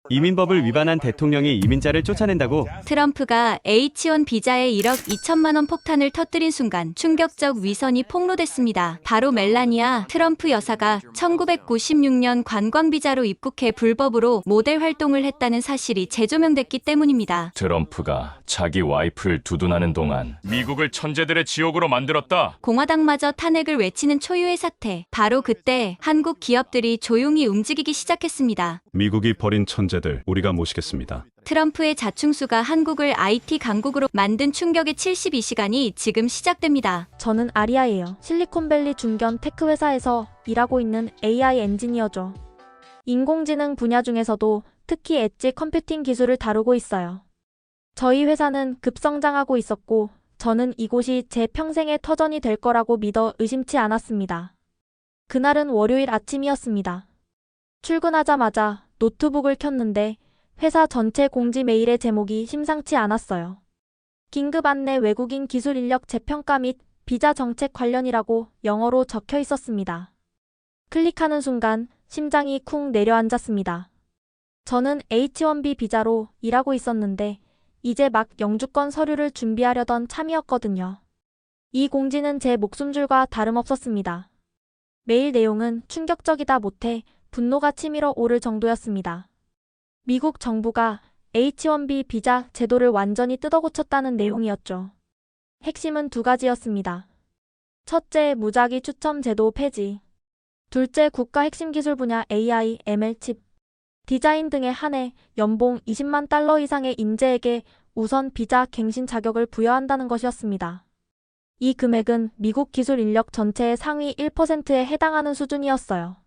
이민법을 위반한 대통령이 이민자를 쫓아낸다고? 트럼프가 H1 비자에 1억 2천만 원 폭탄을 터뜨린 순간 충격적 위선이 폭로됐습니다. 바로 멜라니아 트럼프 여사가 1996년 관광 비자로 입국해 불법으로 모델 활동을 했다는 사실이 재조명됐기 때문입니다. 트럼프가 자기 와이프를 두둔하는 동안 미국을 천재들의 지옥으로 만들었다. 공화당마저 탄핵을 외치는 초유의 사태. 바로 그때 한국 기업들이 조용히 움직이기 시작했습니다. 미국이 버린 천재들 우리가 모시겠습니다. 트럼프의 자충수가 한국을 IT 강국으로 만든 충격의 72시간이 지금 시작됩니다. 저는 아리아예요. 실리콘밸리 중견 테크 회사에서 일하고 있는 AI 엔지니어죠. 인공지능 분야 중에서도 특히 엣지 컴퓨팅 기술을 다루고 있어요. 저희 회사는 급성장하고 있었고 저는 이곳이 제 평생의 터전이 될 거라고 믿어 의심치 않았습니다. 그날은 월요일 아침이었습니다. 출근하자마자 노트북을 켰는데 회사 전체 공지 메일의 제목이 심상치 않았어요. 긴급 안내 외국인 기술 인력 재평가 및 비자 정책 관련이라고 영어로 적혀 있었습니다. 클릭하는 순간 심장이 쿵 내려앉았습니다. 저는 H1B 비자로 일하고 있었는데 이제 막 영주권 서류를 준비하려던 참이었거든요. 이 공지는 제 목숨줄과 다름없었습니다. 메일 내용은 충격적이다 못해 분노가 치밀어 오를 정도였습니다. 미국 정부가 H1B 비자 제도를 완전히 뜯어고쳤다는 내용이었죠. 핵심은 두 가지였습니다. 첫째, 무작위 추첨 제도 폐지. 둘째, 국가 핵심 기술 분야 AI, ML 칩, 디자인 등에 한해 연봉 20만 달러 이상의 인재에게 우선 비자 갱신 자격을 부여한다는 것이었습니다. 이 금액은 미국 기술 인력 전체의 상위 1%에 해당하는 수준이었어요.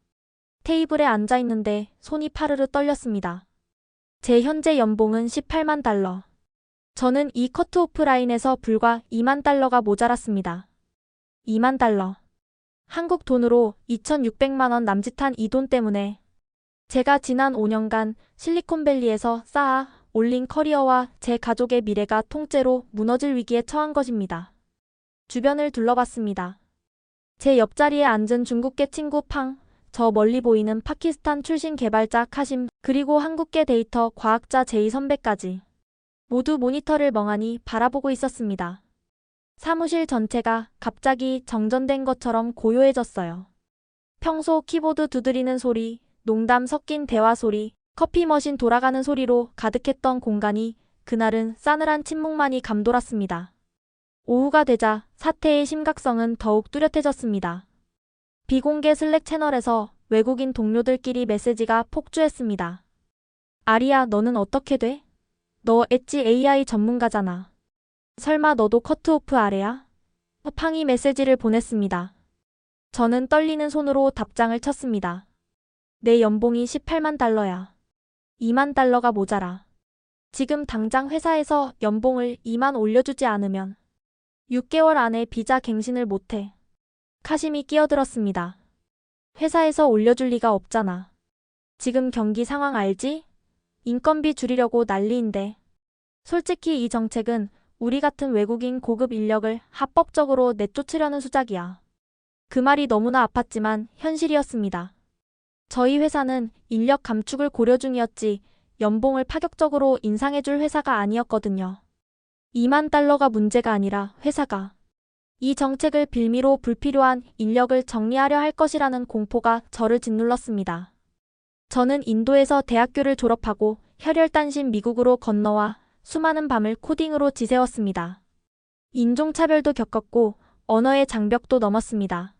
테이블에 앉아 있는데 손이 파르르 떨렸습니다. 제 현재 연봉은 18만 달러. 저는 이 커트오프 라인에서 불과 2만 달러가 모자랐습니다. 2만 달러. 한국 돈으로 2,600만 원 남짓한 이 돈 때문에 제가 지난 5년간 실리콘밸리에서 쌓아 올린 커리어와 제 가족의 미래가 통째로 무너질 위기에 처한 것입니다. 주변을 둘러봤습니다. 제 옆자리에 앉은 중국계 친구 팡, 저 멀리 보이는 파키스탄 출신 개발자 카심, 그리고 한국계 데이터 과학자 제이 선배까지 모두 모니터를 멍하니 바라보고 있었습니다. 사무실 전체가 갑자기 정전된 것처럼 고요해졌어요. 평소 키보드 두드리는 소리, 농담 섞인 대화 소리, 커피 머신 돌아가는 소리로 가득했던 공간이 그날은 싸늘한 침묵만이 감돌았습니다. 오후가 되자 사태의 심각성은 더욱 뚜렷해졌습니다. 비공개 슬랙 채널에서 외국인 동료들끼리 메시지가 폭주했습니다. 아리야, 너는 어떻게 돼? 너 엣지 AI 전문가잖아. 설마 너도 커트오프 아래야? 팡이 메시지를 보냈습니다. 저는 떨리는 손으로 답장을 쳤습니다. 내 연봉이 18만 달러야. 2만 달러가 모자라. 지금 당장 회사에서 연봉을 2만 올려주지 않으면 6개월 안에 비자 갱신을 못해. 카심이 끼어들었습니다. 회사에서 올려줄 리가 없잖아. 지금 경기 상황 알지? 인건비 줄이려고 난리인데. 솔직히 이 정책은 우리 같은 외국인 고급 인력을 합법적으로 내쫓으려는 수작이야. 그 말이 너무나 아팠지만 현실이었습니다. 저희 회사는 인력 감축을 고려 중이었지 연봉을 파격적으로 인상해줄 회사가 아니었거든요. 2만 달러가 문제가 아니라 회사가 이 정책을 빌미로 불필요한 인력을 정리하려 할 것이라는 공포가 저를 짓눌렀습니다. 저는 인도에서 대학교를 졸업하고 혈혈단신 미국으로 건너와 수많은 밤을 코딩으로 지새웠습니다. 인종차별도 겪었고 언어의 장벽도 넘었습니다.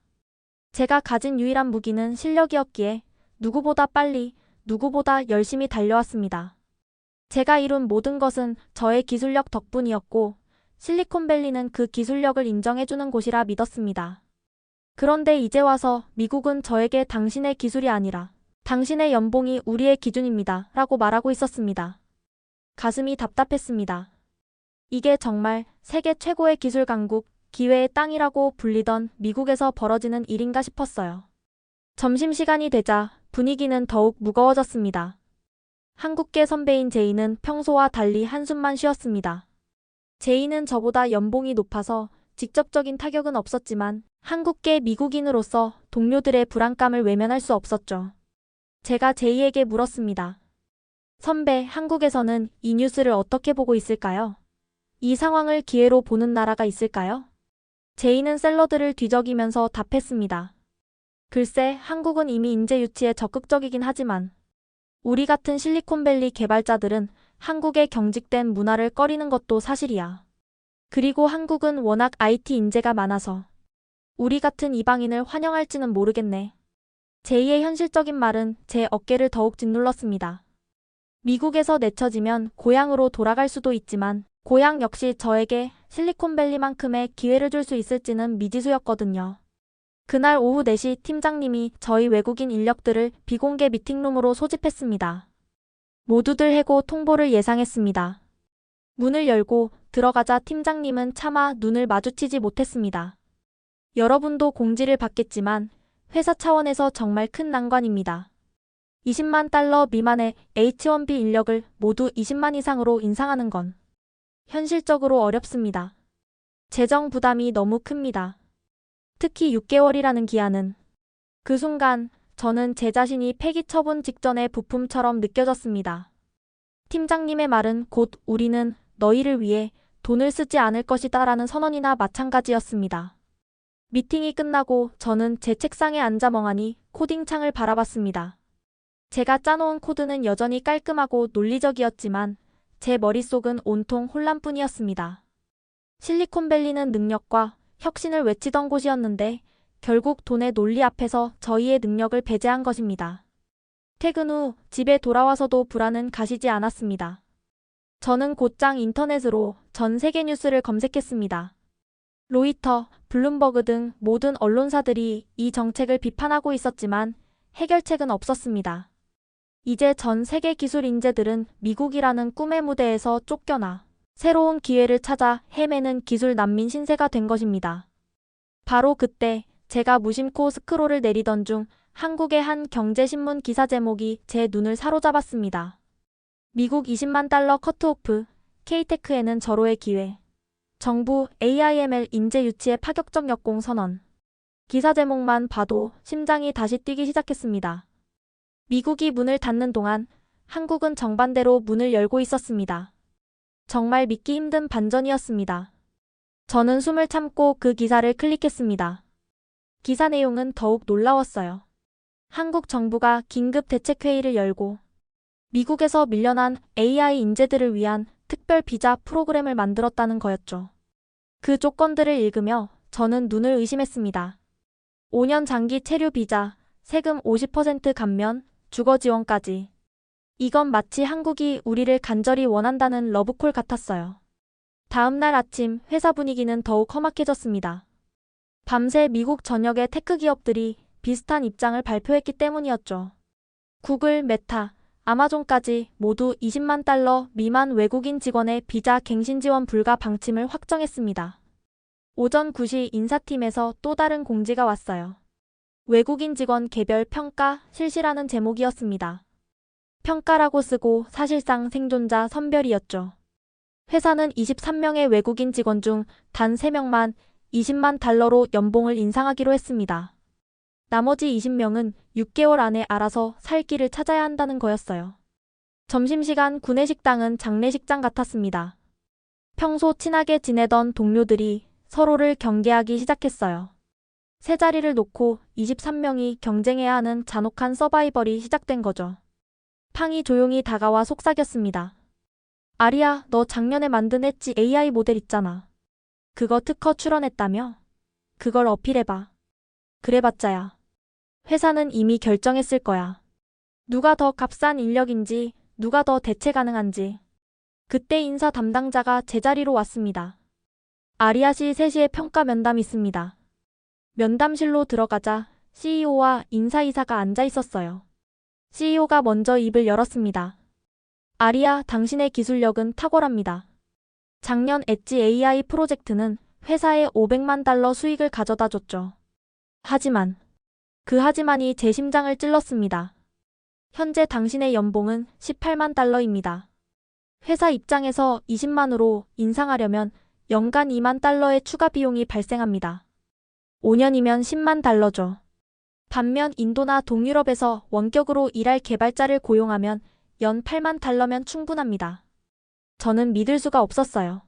제가 가진 유일한 무기는 실력이었기에 누구보다 빨리, 누구보다 열심히 달려왔습니다. 제가 이룬 모든 것은 저의 기술력 덕분이었고 실리콘밸리는 그 기술력을 인정해주는 곳이라 믿었습니다. 그런데 이제 와서 미국은 저에게 당신의 기술이 아니라 당신의 연봉이 우리의 기준입니다 라고 말하고 있었습니다. 가슴이 답답했습니다. 이게 정말 세계 최고의 기술 강국, 기회의 땅이라고 불리던 미국에서 벌어지는 일인가 싶었어요. 점심시간이 되자 분위기는 더욱 무거워졌습니다. 한국계 선배인 제이는 평소와 달리 한숨만 쉬었습니다. 제이는 저보다 연봉이 높아서 직접적인 타격은 없었지만 한국계 미국인으로서 동료들의 불안감을 외면할 수 없었죠. 제가 제이에게 물었습니다. 선배, 한국에서는 이 뉴스를 어떻게 보고 있을까요? 이 상황을 기회로 보는 나라가 있을까요? 제이는 샐러드를 뒤적이면서 답했습니다. 글쎄, 한국은 이미 인재 유치에 적극적이긴 하지만 우리 같은 실리콘밸리 개발자들은 한국의 경직된 문화를 꺼리는 것도 사실이야. 그리고 한국은 워낙 IT 인재가 많아서 우리 같은 이방인을 환영할지는 모르겠네. 제이의 현실적인 말은 제 어깨를 더욱 짓눌렀습니다. 미국에서 내쳐지면 고향으로 돌아갈 수도 있지만 고향 역시 저에게 실리콘밸리만큼의 기회를 줄 수 있을지는 미지수였거든요. 그날 오후 4시 팀장님이 저희 외국인 인력들을 비공개 미팅룸으로 소집했습니다. 모두들 해고 통보를 예상했습니다. 문을 열고 들어가자 팀장님은 차마 눈을 마주치지 못했습니다. 여러분도 공지를 받겠지만 회사 차원에서 정말 큰 난관입니다. 20만 달러 미만의 H1B 인력을 모두 20만 이상으로 인상하는 건 현실적으로 어렵습니다. 재정 부담이 너무 큽니다. 특히 6개월이라는 기한은. 그 순간 저는 제 자신이 폐기 처분 직전의 부품처럼 느껴졌습니다. 팀장님의 말은 곧 우리는 너희를 위해 돈을 쓰지 않을 것이다 라는 선언이나 마찬가지였습니다. 미팅이 끝나고 저는 제 책상에 앉아 멍하니 코딩 창을 바라봤습니다. 제가 짜놓은 코드는 여전히 깔끔하고 논리적이었지만 제 머릿속은 온통 혼란뿐이었습니다. 실리콘밸리는 능력과 혁신을 외치던 곳이었는데 결국 돈의 논리 앞에서 저희의 능력을 배제한 것입니다. 퇴근 후 집에 돌아와서도 불안은 가시지 않았습니다. 저는 곧장 인터넷으로 전 세계 뉴스를 검색했습니다. 로이터, 블룸버그 등 모든 언론사들이 이 정책을 비판하고 있었지만 해결책은 없었습니다. 이제 전 세계 기술 인재들은 미국이라는 꿈의 무대에서 쫓겨나 새로운 기회를 찾아 헤매는 기술 난민 신세가 된 것입니다. 바로 그때 제가 무심코 스크롤을 내리던 중 한국의 한 경제신문 기사 제목이 제 눈을 사로잡았습니다. 미국 20만 달러 커트오프, K테크에는 절호의 기회. 정부 AIML 인재 유치의 파격적 역공 선언. 기사 제목만 봐도 심장이 다시 뛰기 시작했습니다. 미국이 문을 닫는 동안 한국은 정반대로 문을 열고 있었습니다. 정말 믿기 힘든 반전이었습니다. 저는 숨을 참고 그 기사를 클릭했습니다. 기사 내용은 더욱 놀라웠어요. 한국 정부가 긴급 대책회의를 열고 미국에서 밀려난 AI 인재들을 위한 특별 비자 프로그램을 만들었다는 거였죠. 그 조건들을 읽으며 저는 눈을 의심했습니다. 5년 장기 체류 비자, 세금 50% 감면, 주거 지원까지. 이건 마치 한국이 우리를 간절히 원한다는 러브콜 같았어요. 다음 날 아침 회사 분위기는 더욱 험악해졌습니다. 밤새 미국 전역의 테크 기업들이 비슷한 입장을 발표했기 때문이었죠. 구글, 메타, 아마존까지 모두 20만 달러 미만 외국인 직원의 비자 갱신 지원 불가 방침을 확정했습니다. 오전 9시 인사팀에서 또 다른 공지가 왔어요. 외국인 직원 개별 평가 실시라는 제목이었습니다. 평가라고 쓰고 사실상 생존자 선별이었죠. 회사는 23명의 외국인 직원 중 단 3명만 20만 달러로 연봉을 인상하기로 했습니다. 나머지 20명은 6개월 안에 알아서 살 길을 찾아야 한다는 거였어요. 점심시간 구내식당은 장례식장 같았습니다. 평소 친하게 지내던 동료들이 서로를 경계하기 시작했어요. 세 자리를 놓고 23명이 경쟁해야 하는 잔혹한 서바이벌이 시작된 거죠. 팡이 조용히 다가와 속삭였습니다. 아리야, 너 작년에 만든 엣지 AI 모델 있잖아. 그거 특허 출원했다며? 그걸 어필해봐. 그래봤자야. 회사는 이미 결정했을 거야. 누가 더 값싼 인력인지, 누가 더 대체 가능한지. 그때 인사 담당자가 제자리로 왔습니다. 아리아시 3시에 평가 면담 있습니다. 면담실로 들어가자 CEO와 인사이사가 앉아 있었어요. CEO가 먼저 입을 열었습니다. 아리아, 당신의 기술력은 탁월합니다. 작년 엣지 AI 프로젝트는 회사에 500만 달러 수익을 가져다 줬죠. 하지만 그 하지만이 제 심장을 찔렀습니다. 현재 당신의 연봉은 18만 달러입니다. 회사 입장에서 20만으로 인상하려면 연간 2만 달러의 추가 비용이 발생합니다. 5년이면 10만 달러죠. 반면 인도나 동유럽에서 원격으로 일할 개발자를 고용하면 연 8만 달러면 충분합니다. 저는 믿을 수가 없었어요.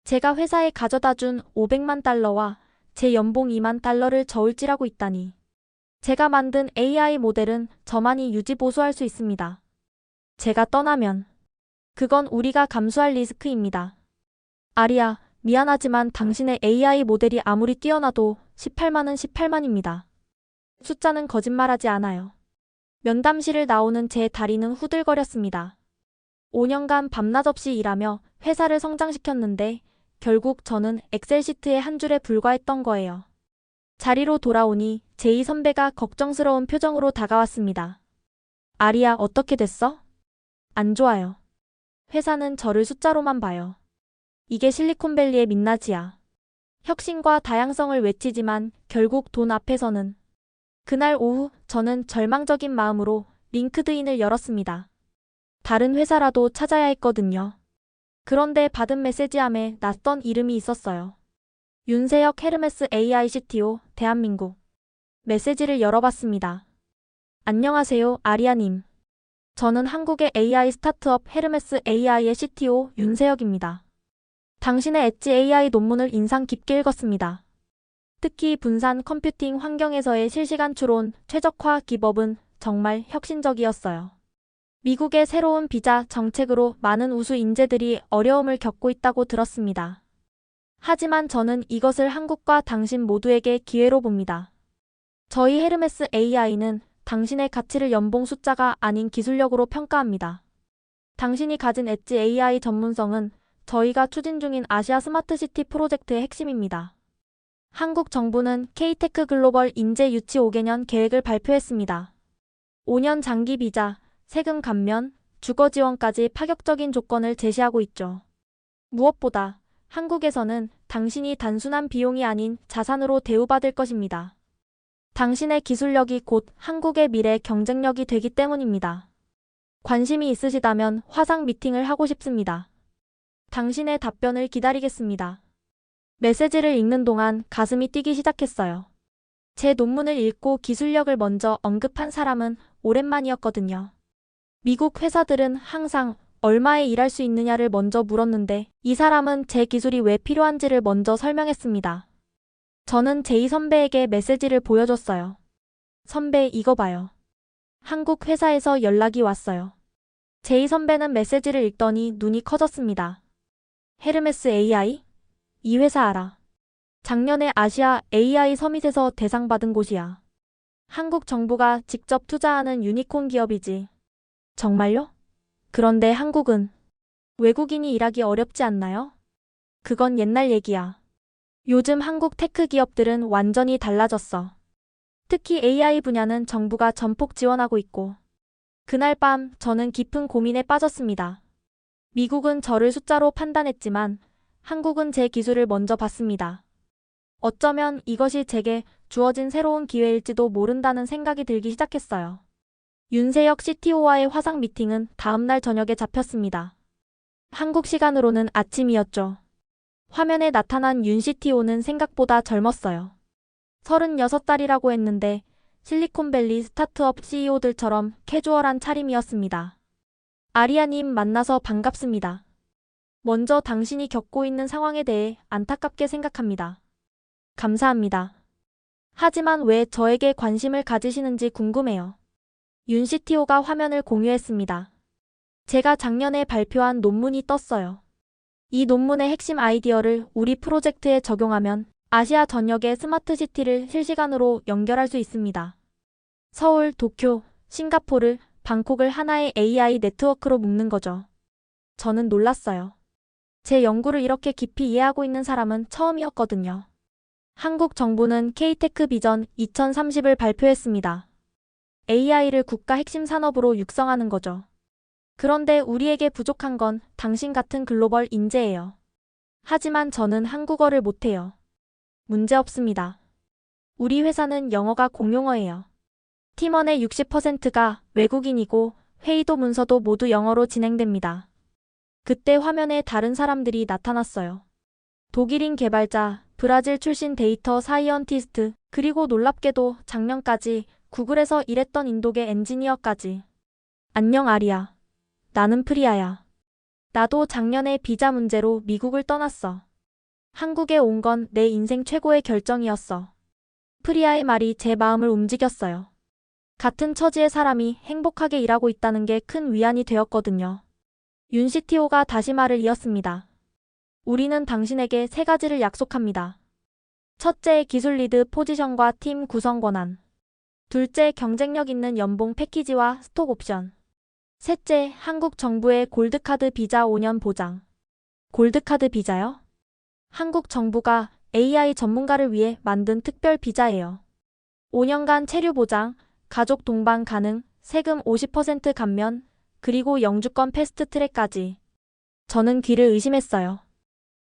제가 회사에 가져다 준 500만 달러와 제 연봉 2만 달러를 저울질하고 있다니. 제가 만든 AI 모델은 저만이 유지 보수할 수 있습니다. 제가 떠나면 그건 우리가 감수할 리스크입니다. 아리아, 미안하지만 당신의 AI 모델이 아무리 뛰어나도 18만은 18만입니다. 숫자는 거짓말하지 않아요. 면담실을 나오는 제 다리는 후들거렸습니다. 5년간 밤낮 없이 일하며 회사를 성장시켰는데 결국 저는 엑셀 시트의 한 줄에 불과했던 거예요. 자리로 돌아오니 제이 선배가 걱정스러운 표정으로 다가왔습니다. 아리아, 어떻게 됐어? 안 좋아요. 회사는 저를 숫자로만 봐요. 이게 실리콘밸리의 민낯이야. 혁신과 다양성을 외치지만 결국 돈 앞에서는. 그날 오후 저는 절망적인 마음으로 링크드인을 열었습니다. 다른 회사라도 찾아야 했거든요. 그런데 받은 메시지함에 낯선 이름이 있었어요. 윤세혁 헤르메스 AI CTO, 대한민국. 메시지를 열어봤습니다. 안녕하세요, 아리아님. 저는 한국의 AI 스타트업 헤르메스 AI의 CTO 윤세혁입니다. 당신의 엣지 AI 논문을 인상 깊게 읽었습니다. 특히 분산 컴퓨팅 환경에서의 실시간 추론, 최적화 기법은 정말 혁신적이었어요. 미국의 새로운 비자 정책으로 많은 우수 인재들이 어려움을 겪고 있다고 들었습니다. 하지만 저는 이것을 한국과 당신 모두에게 기회로 봅니다. 저희 헤르메스 AI는 당신의 가치를 연봉 숫자가 아닌 기술력으로 평가합니다. 당신이 가진 엣지 AI 전문성은 저희가 추진 중인 아시아 스마트시티 프로젝트의 핵심입니다. 한국 정부는 K-테크 글로벌 인재 유치 5개년 계획을 발표했습니다. 5년 장기 비자, 세금 감면, 주거 지원까지 파격적인 조건을 제시하고 있죠. 무엇보다 한국에서는 당신이 단순한 비용이 아닌 자산으로 대우받을 것입니다. 당신의 기술력이 곧 한국의 미래 경쟁력이 되기 때문입니다. 관심이 있으시다면 화상 미팅을 하고 싶습니다. 당신의 답변을 기다리겠습니다. 메시지를 읽는 동안 가슴이 뛰기 시작했어요. 제 논문을 읽고 기술력을 먼저 언급한 사람은 오랜만이었거든요. 미국 회사들은 항상 얼마에 일할 수 있느냐를 먼저 물었는데 이 사람은 제 기술이 왜 필요한지를 먼저 설명했습니다. 저는 제이 선배에게 메시지를 보여줬어요. 선배, 이거 봐요. 한국 회사에서 연락이 왔어요. 제이 선배는 메시지를 읽더니 눈이 커졌습니다. 헤르메스 AI? 이 회사 알아. 작년에 아시아 AI 서밋에서 대상 받은 곳이야. 한국 정부가 직접 투자하는 유니콘 기업이지. 정말요? 그런데 한국은 외국인이 일하기 어렵지 않나요? 그건 옛날 얘기야. 요즘 한국 테크 기업들은 완전히 달라졌어. 특히 AI 분야는 정부가 전폭 지원하고 있고. 그날 밤 저는 깊은 고민에 빠졌습니다. 미국은 저를 숫자로 판단했지만 한국은 제 기술을 먼저 봤습니다. 어쩌면 이것이 제게 주어진 새로운 기회일지도 모른다는 생각이 들기 시작했어요. 윤세혁 CTO와의 화상 미팅은 다음날 저녁에 잡혔습니다. 한국 시간으로는 아침이었죠. 화면에 나타난 윤 CTO는 생각보다 젊었어요. 36살이라고 했는데 실리콘밸리 스타트업 CEO들처럼 캐주얼한 차림이었습니다. 아리아님, 만나서 반갑습니다. 먼저 당신이 겪고 있는 상황에 대해 안타깝게 생각합니다. 감사합니다. 하지만 왜 저에게 관심을 가지시는지 궁금해요. 윤 CTO가 화면을 공유했습니다. 제가 작년에 발표한 논문이 떴어요. 이 논문의 핵심 아이디어를 우리 프로젝트에 적용하면 아시아 전역의 스마트시티를 실시간으로 연결할 수 있습니다. 서울, 도쿄, 싱가포르, 방콕을 하나의 AI 네트워크로 묶는 거죠. 저는 놀랐어요. 제 연구를 이렇게 깊이 이해하고 있는 사람은 처음이었거든요. 한국 정부는 K-테크 비전 2030을 발표했습니다. AI를 국가 핵심 산업으로 육성하는 거죠. 그런데 우리에게 부족한 건 당신 같은 글로벌 인재예요. 하지만 저는 한국어를 못해요. 문제 없습니다. 우리 회사는 영어가 공용어예요. 팀원의 60%가 외국인이고 회의도 문서도 모두 영어로 진행됩니다. 그때 화면에 다른 사람들이 나타났어요. 독일인 개발자, 브라질 출신 데이터 사이언티스트, 그리고 놀랍게도 작년까지 구글에서 일했던 인도계 엔지니어까지. 안녕 아리아. 나는 프리아야. 나도 작년에 비자 문제로 미국을 떠났어. 한국에 온 건 내 인생 최고의 결정이었어. 프리아의 말이 제 마음을 움직였어요. 같은 처지의 사람이 행복하게 일하고 있다는 게 큰 위안이 되었거든요. 윤 CTO가 다시 말을 이었습니다. 우리는 당신에게 세 가지를 약속합니다. 첫째, 기술 리드 포지션과 팀 구성 권한. 둘째, 경쟁력 있는 연봉 패키지와 스톡 옵션. 셋째, 한국 정부의 골드카드 비자 5년 보장. 골드카드 비자요? 한국 정부가 AI 전문가를 위해 만든 특별 비자예요. 5년간 체류 보장, 가족 동반 가능, 세금 50% 감면, 그리고 영주권 패스트 트랙까지. 저는 귀를 의심했어요.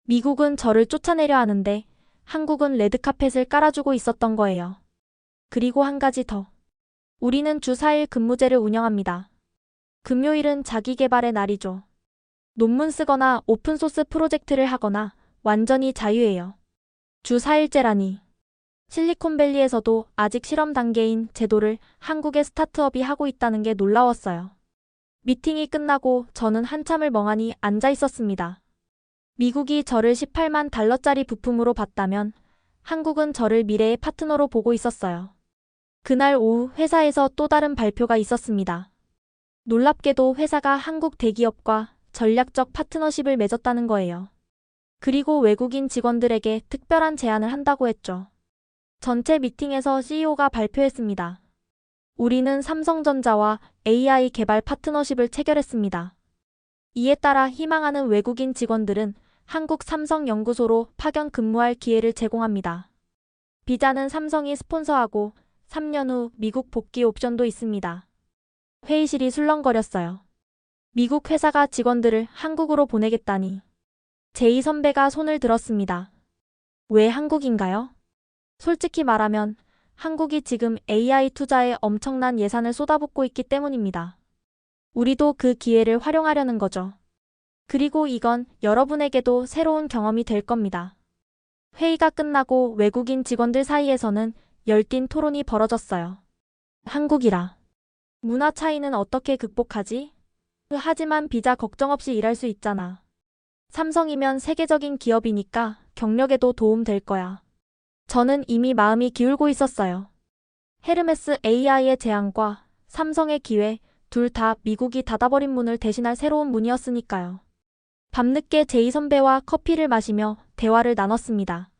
미국은 저를 쫓아내려 하는데 한국은 레드카펫을 깔아주고 있었던 거예요. 그리고 한 가지 더. 우리는 주 4일 근무제를 운영합니다. 금요일은 자기 개발의 날이죠. 논문 쓰거나 오픈소스 프로젝트를 하거나 완전히 자유예요. 주 4일제라니. 실리콘밸리에서도 아직 실험 단계인 제도를 한국의 스타트업이 하고 있다는 게 놀라웠어요. 미팅이 끝나고 저는 한참을 멍하니 앉아 있었습니다. 미국이 저를 18만 달러짜리 부품으로 봤다면 한국은 저를 미래의 파트너로 보고 있었어요. 그날 오후 회사에서 또 다른 발표가 있었습니다. 놀랍게도 회사가 한국 대기업과 전략적 파트너십을 맺었다는 거예요. 그리고 외국인 직원들에게 특별한 제안을 한다고 했죠. 전체 미팅에서 CEO가 발표했습니다. 우리는 삼성전자와 AI 개발 파트너십을 체결했습니다. 이에 따라 희망하는 외국인 직원들은 한국 삼성연구소로 파견 근무할 기회를 제공합니다. 비자는 삼성이 스폰서하고 3년 후 미국 복귀 옵션도 있습니다. 회의실이 술렁거렸어요. 미국 회사가 직원들을 한국으로 보내겠다니. 제이 선배가 손을 들었습니다. 왜 한국인가요? 솔직히 말하면 한국이 지금 AI 투자에 엄청난 예산을 쏟아붓고 있기 때문입니다. 우리도 그 기회를 활용하려는 거죠. 그리고 이건 여러분에게도 새로운 경험이 될 겁니다. 회의가 끝나고 외국인 직원들 사이에서는 열띤 토론이 벌어졌어요. 한국이라. 문화 차이는 어떻게 극복하지? 하지만 비자 걱정 없이 일할 수 있잖아. 삼성이면 세계적인 기업이니까 경력에도 도움 될 거야. 저는 이미 마음이 기울고 있었어요. 헤르메스 AI의 제안과 삼성의 기회, 둘 다 미국이 닫아버린 문을 대신할 새로운 문이었으니까요. 밤늦게 제이 선배와 커피를 마시며 대화를 나눴습니다.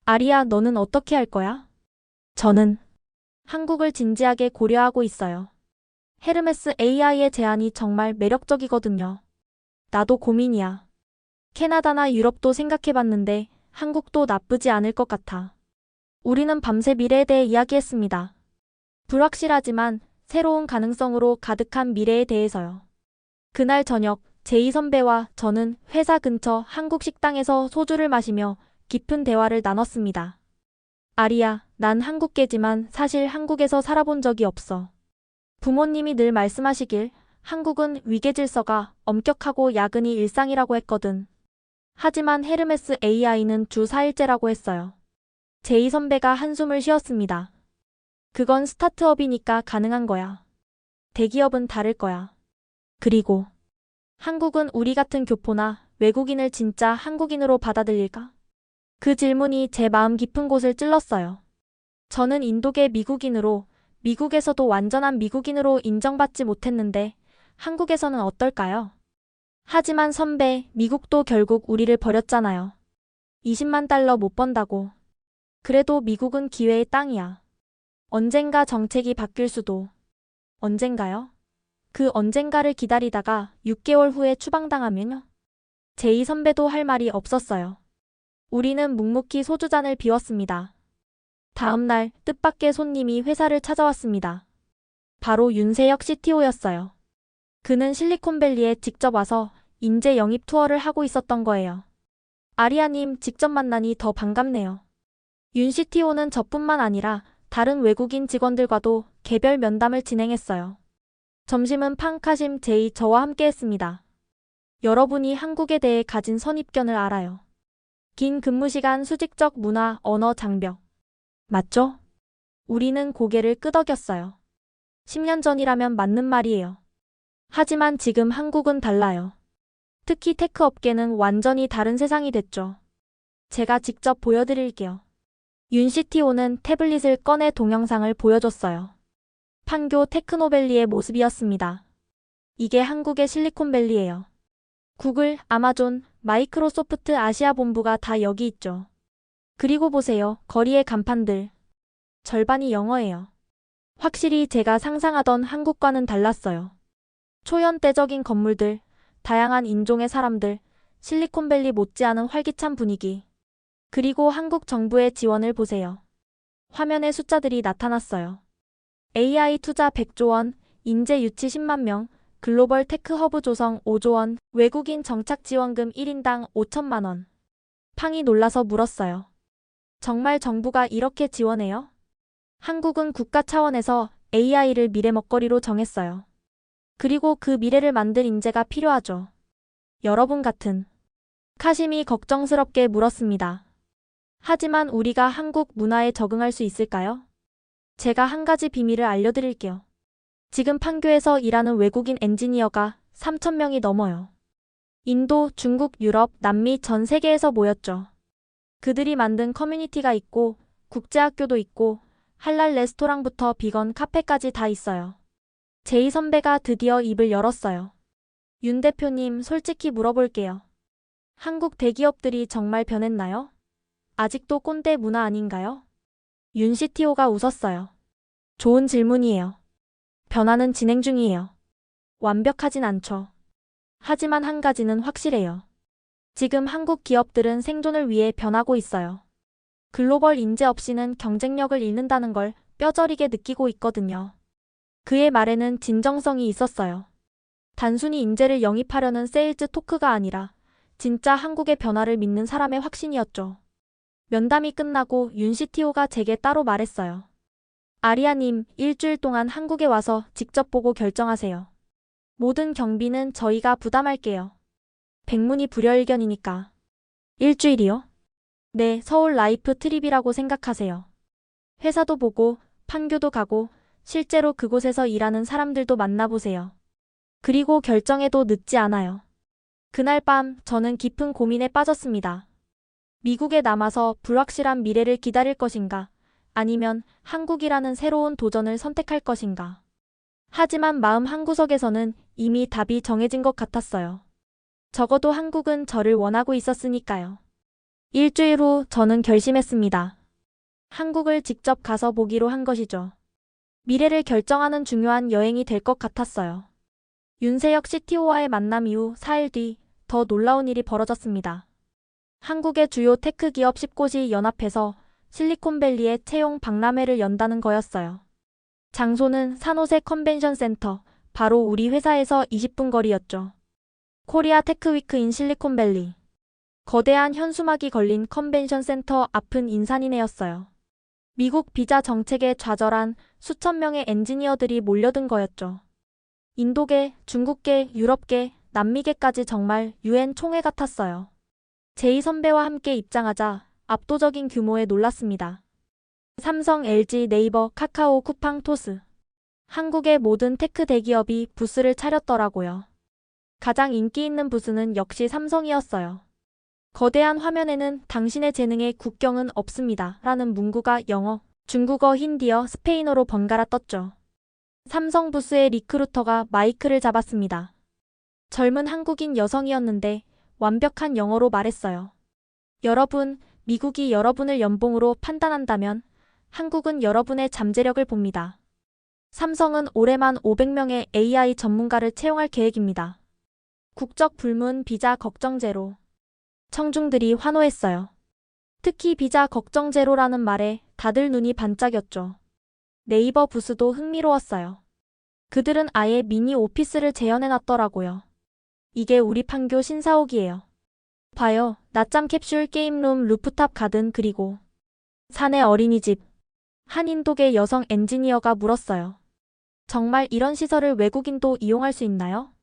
아리야, 너는 어떻게 할 거야? 저는 한국을 진지하게 고려하고 있어요. 헤르메스 AI의 제안이 정말 매력적이거든요. 나도 고민이야. 캐나다나 유럽도 생각해봤는데 한국도 나쁘지 않을 것 같아. 우리는 밤새 미래에 대해 이야기했습니다. 불확실하지만 새로운 가능성으로 가득한 미래에 대해서요. 그날 저녁 제이 선배와 저는 회사 근처 한국 식당에서 소주를 마시며 깊은 대화를 나눴습니다. 아리야, 난 한국계지만 사실 한국에서 살아본 적이 없어. 부모님이 늘 말씀하시길 한국은 위계질서가 엄격하고 야근이 일상이라고 했거든. 하지만 헤르메스 AI는 주 4일제라고 했어요. 제이 선배가 한숨을 쉬었습니다. 그건 스타트업이니까 가능한 거야. 대기업은 다를 거야. 그리고 한국은 우리 같은 교포나 외국인을 진짜 한국인으로 받아들일까? 그 질문이 제 마음 깊은 곳을 찔렀어요. 저는 인도계 미국인으로 미국에서도 완전한 미국인으로 인정받지 못했는데 한국에서는 어떨까요? 하지만 선배, 미국도 결국 우리를 버렸잖아요. 20만 달러 못 번다고. 그래도 미국은 기회의 땅이야. 언젠가 정책이 바뀔 수도. 언젠가요? 그 언젠가를 기다리다가 6개월 후에 추방당하면요? 제이 선배도 할 말이 없었어요. 우리는 묵묵히 소주잔을 비웠습니다. 다음 날 뜻밖의 손님이 회사를 찾아왔습니다. 바로 윤세혁 CTO였어요. 그는 실리콘밸리에 직접 와서 인재 영입 투어를 하고 있었던 거예요. 아리아님, 직접 만나니 더 반갑네요. 윤 CTO는 저뿐만 아니라 다른 외국인 직원들과도 개별 면담을 진행했어요. 점심은 팡카심 제이 저와 함께 했습니다. 여러분이 한국에 대해 가진 선입견을 알아요. 긴 근무시간, 수직적 문화, 언어 장벽. 맞죠? 우리는 고개를 끄덕였어요. 10년 전이라면 맞는 말이에요. 하지만 지금 한국은 달라요. 특히 테크 업계는 완전히 다른 세상이 됐죠. 제가 직접 보여드릴게요. 윤 CTO는 태블릿을 꺼내 동영상을 보여줬어요. 판교 테크노밸리의 모습이었습니다. 이게 한국의 실리콘밸리예요. 구글, 아마존, 마이크로소프트 아시아 본부가 다 여기 있죠. 그리고 보세요. 거리의 간판들. 절반이 영어예요. 확실히 제가 상상하던 한국과는 달랐어요. 초연대적인 건물들, 다양한 인종의 사람들, 실리콘밸리 못지않은 활기찬 분위기. 그리고 한국 정부의 지원을 보세요. 화면에 숫자들이 나타났어요. AI 투자 100조 원, 인재 유치 10만 명, 글로벌 테크 허브 조성 5조 원, 외국인 정착 지원금 1인당 5천만 원. 팡이 놀라서 물었어요. 정말 정부가 이렇게 지원해요? 한국은 국가 차원에서 AI를 미래 먹거리로 정했어요. 그리고 그 미래를 만들 인재가 필요하죠. 여러분 같은. 카심이 걱정스럽게 물었습니다. 하지만 우리가 한국 문화에 적응할 수 있을까요? 제가 한 가지 비밀을 알려드릴게요. 지금 판교에서 일하는 외국인 엔지니어가 3,000명이 넘어요. 인도, 중국, 유럽, 남미 전 세계에서 모였죠. 그들이 만든 커뮤니티가 있고 국제학교도 있고 할랄 레스토랑부터 비건 카페까지 다 있어요. 제이 선배가 드디어 입을 열었어요. 윤 대표님, 솔직히 물어볼게요. 한국 대기업들이 정말 변했나요? 아직도 꼰대 문화 아닌가요? 윤 CTO가 웃었어요. 좋은 질문이에요. 변화는 진행 중이에요. 완벽하진 않죠. 하지만 한 가지는 확실해요. 지금 한국 기업들은 생존을 위해 변하고 있어요. 글로벌 인재 없이는 경쟁력을 잃는다는 걸 뼈저리게 느끼고 있거든요. 그의 말에는 진정성이 있었어요. 단순히 인재를 영입하려는 세일즈 토크가 아니라 진짜 한국의 변화를 믿는 사람의 확신이었죠. 면담이 끝나고 윤 CTO가 제게 따로 말했어요. 아리아님, 일주일 동안 한국에 와서 직접 보고 결정하세요. 모든 경비는 저희가 부담할게요. 백문이 불여일견이니까. 일주일이요? 네, 서울 라이프 트립이라고 생각하세요. 회사도 보고, 판교도 가고, 실제로 그곳에서 일하는 사람들도 만나보세요. 그리고 결정해도 늦지 않아요. 그날 밤 저는 깊은 고민에 빠졌습니다. 미국에 남아서 불확실한 미래를 기다릴 것인가, 아니면 한국이라는 새로운 도전을 선택할 것인가. 하지만 마음 한구석에서는 이미 답이 정해진 것 같았어요. 적어도 한국은 저를 원하고 있었으니까요. 일주일 후 저는 결심했습니다. 한국을 직접 가서 보기로 한 것이죠. 미래를 결정하는 중요한 여행이 될 것 같았어요. 윤세혁 CTO와의 만남 이후 4일 뒤 더 놀라운 일이 벌어졌습니다. 한국의 주요 테크 기업 10곳이 연합해서 실리콘밸리의 채용 박람회를 연다는 거였어요. 장소는 산호세 컨벤션 센터, 바로 우리 회사에서 20분 거리였죠. 코리아 테크위크인 실리콘밸리. 거대한 현수막이 걸린 컨벤션 센터 앞은 인산이네였어요. 미국 비자 정책에 좌절한 수천 명의 엔지니어들이 몰려든 거였죠. 인도계, 중국계, 유럽계, 남미계까지 정말 UN 총회 같았어요. 제이 선배와 함께 입장하자 압도적인 규모에 놀랐습니다. 삼성, LG, 네이버, 카카오, 쿠팡, 토스. 한국의 모든 테크 대기업이 부스를 차렸더라고요. 가장 인기 있는 부스는 역시 삼성이었어요. 거대한 화면에는 당신의 재능에 국경은 없습니다. 라는 문구가 영어, 중국어, 힌디어, 스페인어로 번갈아 떴죠. 삼성 부스의 리크루터가 마이크를 잡았습니다. 젊은 한국인 여성이었는데 완벽한 영어로 말했어요. 여러분, 미국이 여러분을 연봉으로 판단한다면 한국은 여러분의 잠재력을 봅니다. 삼성은 올해만 500명의 AI 전문가를 채용할 계획입니다. 국적 불문, 비자 걱정 제로. 청중들이 환호했어요. 특히 비자 걱정 제로라는 말에 다들 눈이 반짝였죠. 네이버 부스도 흥미로웠어요. 그들은 아예 미니 오피스를 재현해놨더라고요. 이게 우리 판교 신사옥이에요. 봐요. 낮잠 캡슐 게임룸 루프탑 가든 그리고 사내 어린이집. 한 인도계 여성 엔지니어가 물었어요. 정말 이런 시설을 외국인도 이용할 수 있나요?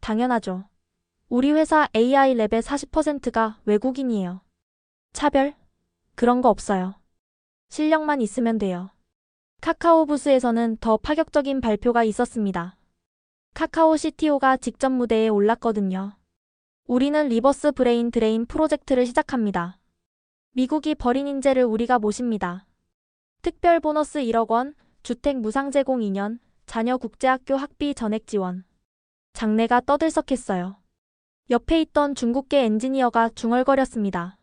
당연하죠. 우리 회사 AI 랩의 40%가 외국인이에요. 차별? 그런 거 없어요. 실력만 있으면 돼요. 카카오 부스에서는 더 파격적인 발표가 있었습니다. 카카오 CTO가 직접 무대에 올랐거든요. 우리는 리버스 브레인 드레인 프로젝트를 시작합니다. 미국이 버린 인재를 우리가 모십니다. 특별 보너스 1억 원, 주택 무상 제공 2년, 자녀 국제학교 학비 전액 지원. 장내가 떠들썩했어요. 옆에 있던 중국계 엔지니어가 중얼거렸습니다.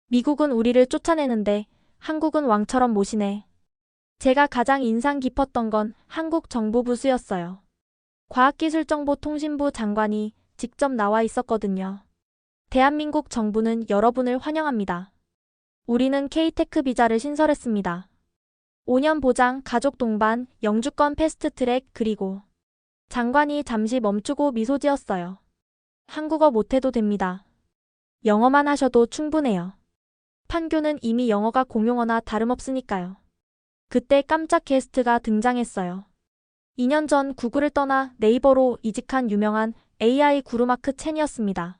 미국은 우리를 쫓아내는데 한국은 왕처럼 모시네. 제가 가장 인상 깊었던 건 한국 정부 부수였어요. 과학기술정보통신부 장관이 직접 나와 있었거든요. 대한민국 정부는 여러분을 환영합니다. 우리는 K-테크 비자를 신설했습니다. 5년 보장, 가족 동반, 영주권 패스트트랙 그리고 장관이 잠시 멈추고 미소 지었어요. 한국어 못해도 됩니다. 영어만 하셔도 충분해요. 판교는 이미 영어가 공용어나 다름없으니까요. 그때 깜짝 게스트가 등장했어요. 2년 전 구글을 떠나 네이버로 이직한 유명한 AI 구루마크 첸이었습니다.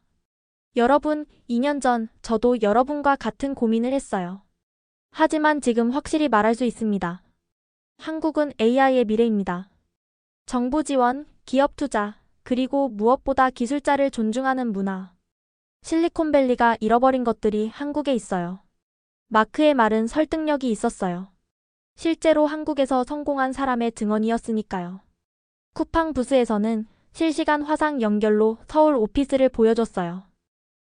여러분, 2년 전 저도 여러분과 같은 고민을 했어요. 하지만 지금 확실히 말할 수 있습니다. 한국은 AI의 미래입니다. 정부 지원, 기업 투자, 그리고 무엇보다 기술자를 존중하는 문화. 실리콘밸리가 잃어버린 것들이 한국에 있어요. 마크의 말은 설득력이 있었어요. 실제로 한국에서 성공한 사람의 증언이었으니까요. 쿠팡 부스에서는 실시간 화상 연결로 서울 오피스를 보여줬어요.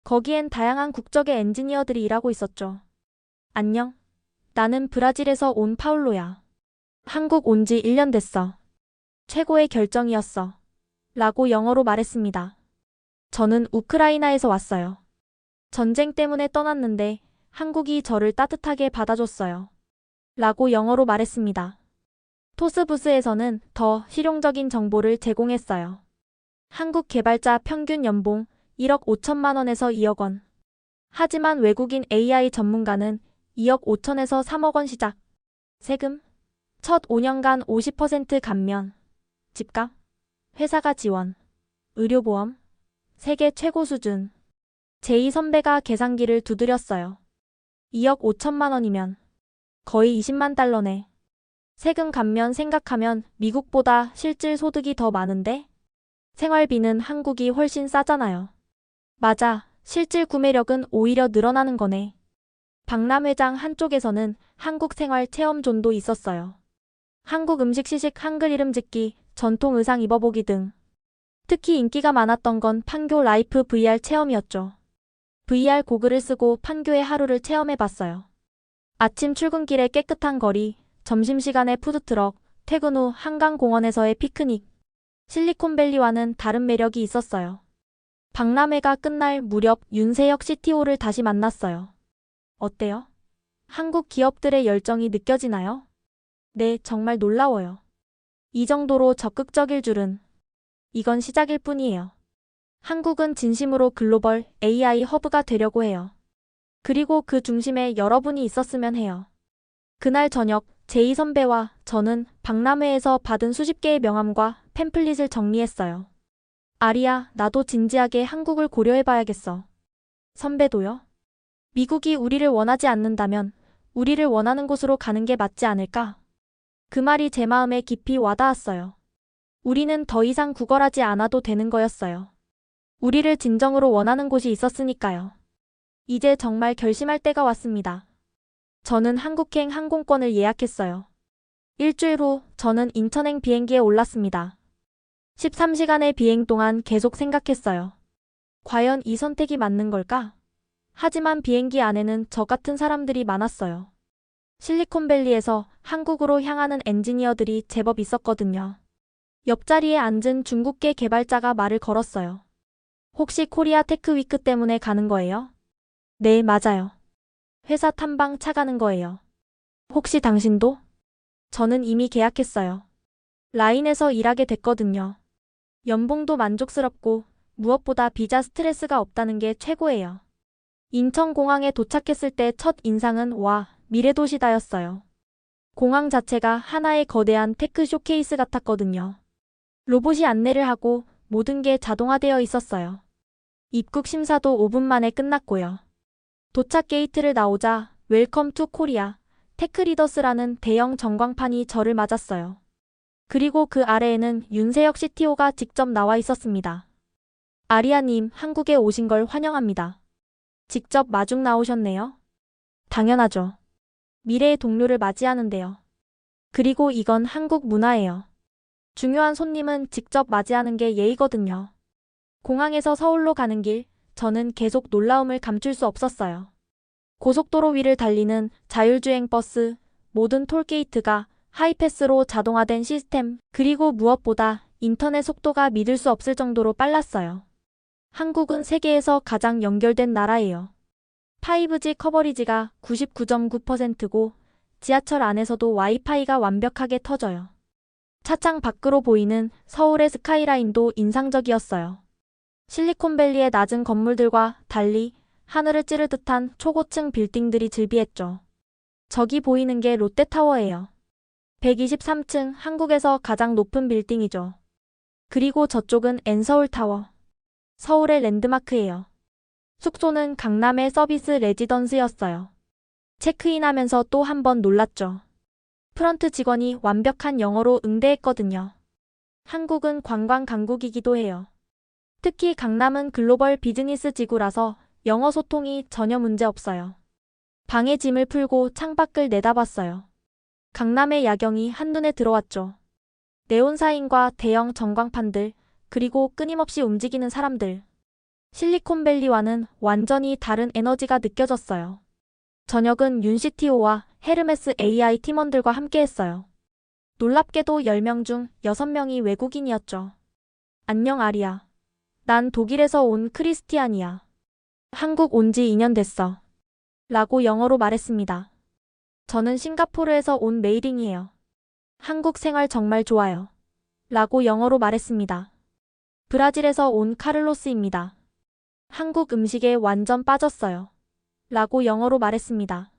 거기엔 다양한 국적의 엔지니어들이 일하고 있었죠. 안녕. 나는 브라질에서 온 파울로야. 한국 온 지 1년 됐어. 최고의 결정이었어. 라고 영어로 말했습니다. 저는 우크라이나에서 왔어요. 전쟁 때문에 떠났는데 한국이 저를 따뜻하게 받아줬어요. 라고 영어로 말했습니다. 토스부스에서는 더 실용적인 정보를 제공했어요. 한국 개발자 평균 연봉 1억 5천만 원에서 2억 원. 하지만 외국인 AI 전문가는 2억 5천에서 3억 원 시작. 세금, 첫 5년간 50% 감면, 집값, 회사가 지원, 의료보험, 세계 최고 수준. 제2 선배가 계산기를 두드렸어요. 2억 5천만 원이면 거의 20만 달러네. 세금 감면 생각하면 미국보다 실질 소득이 더 많은데? 생활비는 한국이 훨씬 싸잖아요. 맞아, 실질 구매력은 오히려 늘어나는 거네. 박람회장 한쪽에서는 한국 생활 체험존도 있었어요. 한국 음식 시식 한글 이름 짓기, 전통 의상 입어보기 등. 특히 인기가 많았던 건 판교 라이프 VR 체험이었죠. VR 고글을 쓰고 판교의 하루를 체험해봤어요. 아침 출근길의 깨끗한 거리, 점심시간의 푸드트럭, 퇴근 후 한강공원에서의 피크닉. 실리콘밸리와는 다른 매력이 있었어요. 박람회가 끝날 무렵 윤세혁 CTO를 다시 만났어요. 어때요? 한국 기업들의 열정이 느껴지나요? 네, 정말 놀라워요. 이 정도로 적극적일 줄은. 이건 시작일 뿐이에요. 한국은 진심으로 글로벌 AI 허브가 되려고 해요. 그리고 그 중심에 여러분이 있었으면 해요. 그날 저녁 제2 선배와 저는 박람회에서 받은 수십 개의 명함과 팸플릿을 정리했어요. 아리야, 나도 진지하게 한국을 고려해봐야겠어. 선배도요? 미국이 우리를 원하지 않는다면 우리를 원하는 곳으로 가는 게 맞지 않을까? 그 말이 제 마음에 깊이 와닿았어요. 우리는 더 이상 구걸하지 않아도 되는 거였어요. 우리를 진정으로 원하는 곳이 있었으니까요. 이제 정말 결심할 때가 왔습니다. 저는 한국행 항공권을 예약했어요. 일주일 후 저는 인천행 비행기에 올랐습니다. 13시간의 비행 동안 계속 생각했어요. 과연 이 선택이 맞는 걸까? 하지만 비행기 안에는 저 같은 사람들이 많았어요. 실리콘밸리에서 한국으로 향하는 엔지니어들이 제법 있었거든요. 옆자리에 앉은 중국계 개발자가 말을 걸었어요. 혹시 코리아 테크위크 때문에 가는 거예요? 네, 맞아요. 회사 탐방 차 가는 거예요. 혹시 당신도? 저는 이미 계약했어요. 라인에서 일하게 됐거든요. 연봉도 만족스럽고 무엇보다 비자 스트레스가 없다는 게 최고예요. 인천공항에 도착했을 때 첫 인상은 와, 미래도시다였어요. 공항 자체가 하나의 거대한 테크 쇼케이스 같았거든요. 로봇이 안내를 하고 모든 게 자동화되어 있었어요. 입국 심사도 5분 만에 끝났고요. 도착 게이트를 나오자 웰컴 투 코리아, 테크리더스라는 대형 전광판이 저를 맞았어요. 그리고 그 아래에는 윤세혁 CTO가 직접 나와 있었습니다. 아리아님, 한국에 오신 걸 환영합니다. 직접 마중 나오셨네요. 당연하죠. 미래의 동료를 맞이하는데요. 그리고 이건 한국 문화예요. 중요한 손님은 직접 맞이하는 게 예의거든요. 공항에서 서울로 가는 길, 저는 계속 놀라움을 감출 수 없었어요. 고속도로 위를 달리는 자율주행 버스, 모든 톨게이트가 하이패스로 자동화된 시스템, 그리고 무엇보다 인터넷 속도가 믿을 수 없을 정도로 빨랐어요. 한국은 세계에서 가장 연결된 나라예요. 5G 커버리지가 99.9%고 지하철 안에서도 와이파이가 완벽하게 터져요. 차창 밖으로 보이는 서울의 스카이라인도 인상적이었어요. 실리콘밸리의 낮은 건물들과 달리 하늘을 찌를 듯한 초고층 빌딩들이 즐비했죠. 저기 보이는 게 롯데타워예요. 123층, 한국에서 가장 높은 빌딩이죠. 그리고 저쪽은 엔서울타워. 서울의 랜드마크예요. 숙소는 강남의 서비스 레지던스였어요. 체크인하면서 또 한 번 놀랐죠. 프런트 직원이 완벽한 영어로 응대했거든요. 한국은 관광 강국이기도 해요. 특히 강남은 글로벌 비즈니스 지구라서 영어 소통이 전혀 문제 없어요. 방에 짐을 풀고 창밖을 내다봤어요. 강남의 야경이 한눈에 들어왔죠. 네온사인과 대형 전광판들, 그리고 끊임없이 움직이는 사람들. 실리콘밸리와는 완전히 다른 에너지가 느껴졌어요. 저녁은 윤 CTO와 헤르메스 AI 팀원들과 함께했어요. 놀랍게도 10명 중 6명이 외국인이었죠. 안녕 아리아. 난 독일에서 온 크리스티안이야. 한국 온 지 2년 됐어. 라고 영어로 말했습니다. 저는 싱가포르에서 온 메이링이에요. 한국 생활 정말 좋아요. 라고 영어로 말했습니다. 브라질에서 온 카를로스입니다. 한국 음식에 완전 빠졌어요. 라고 영어로 말했습니다.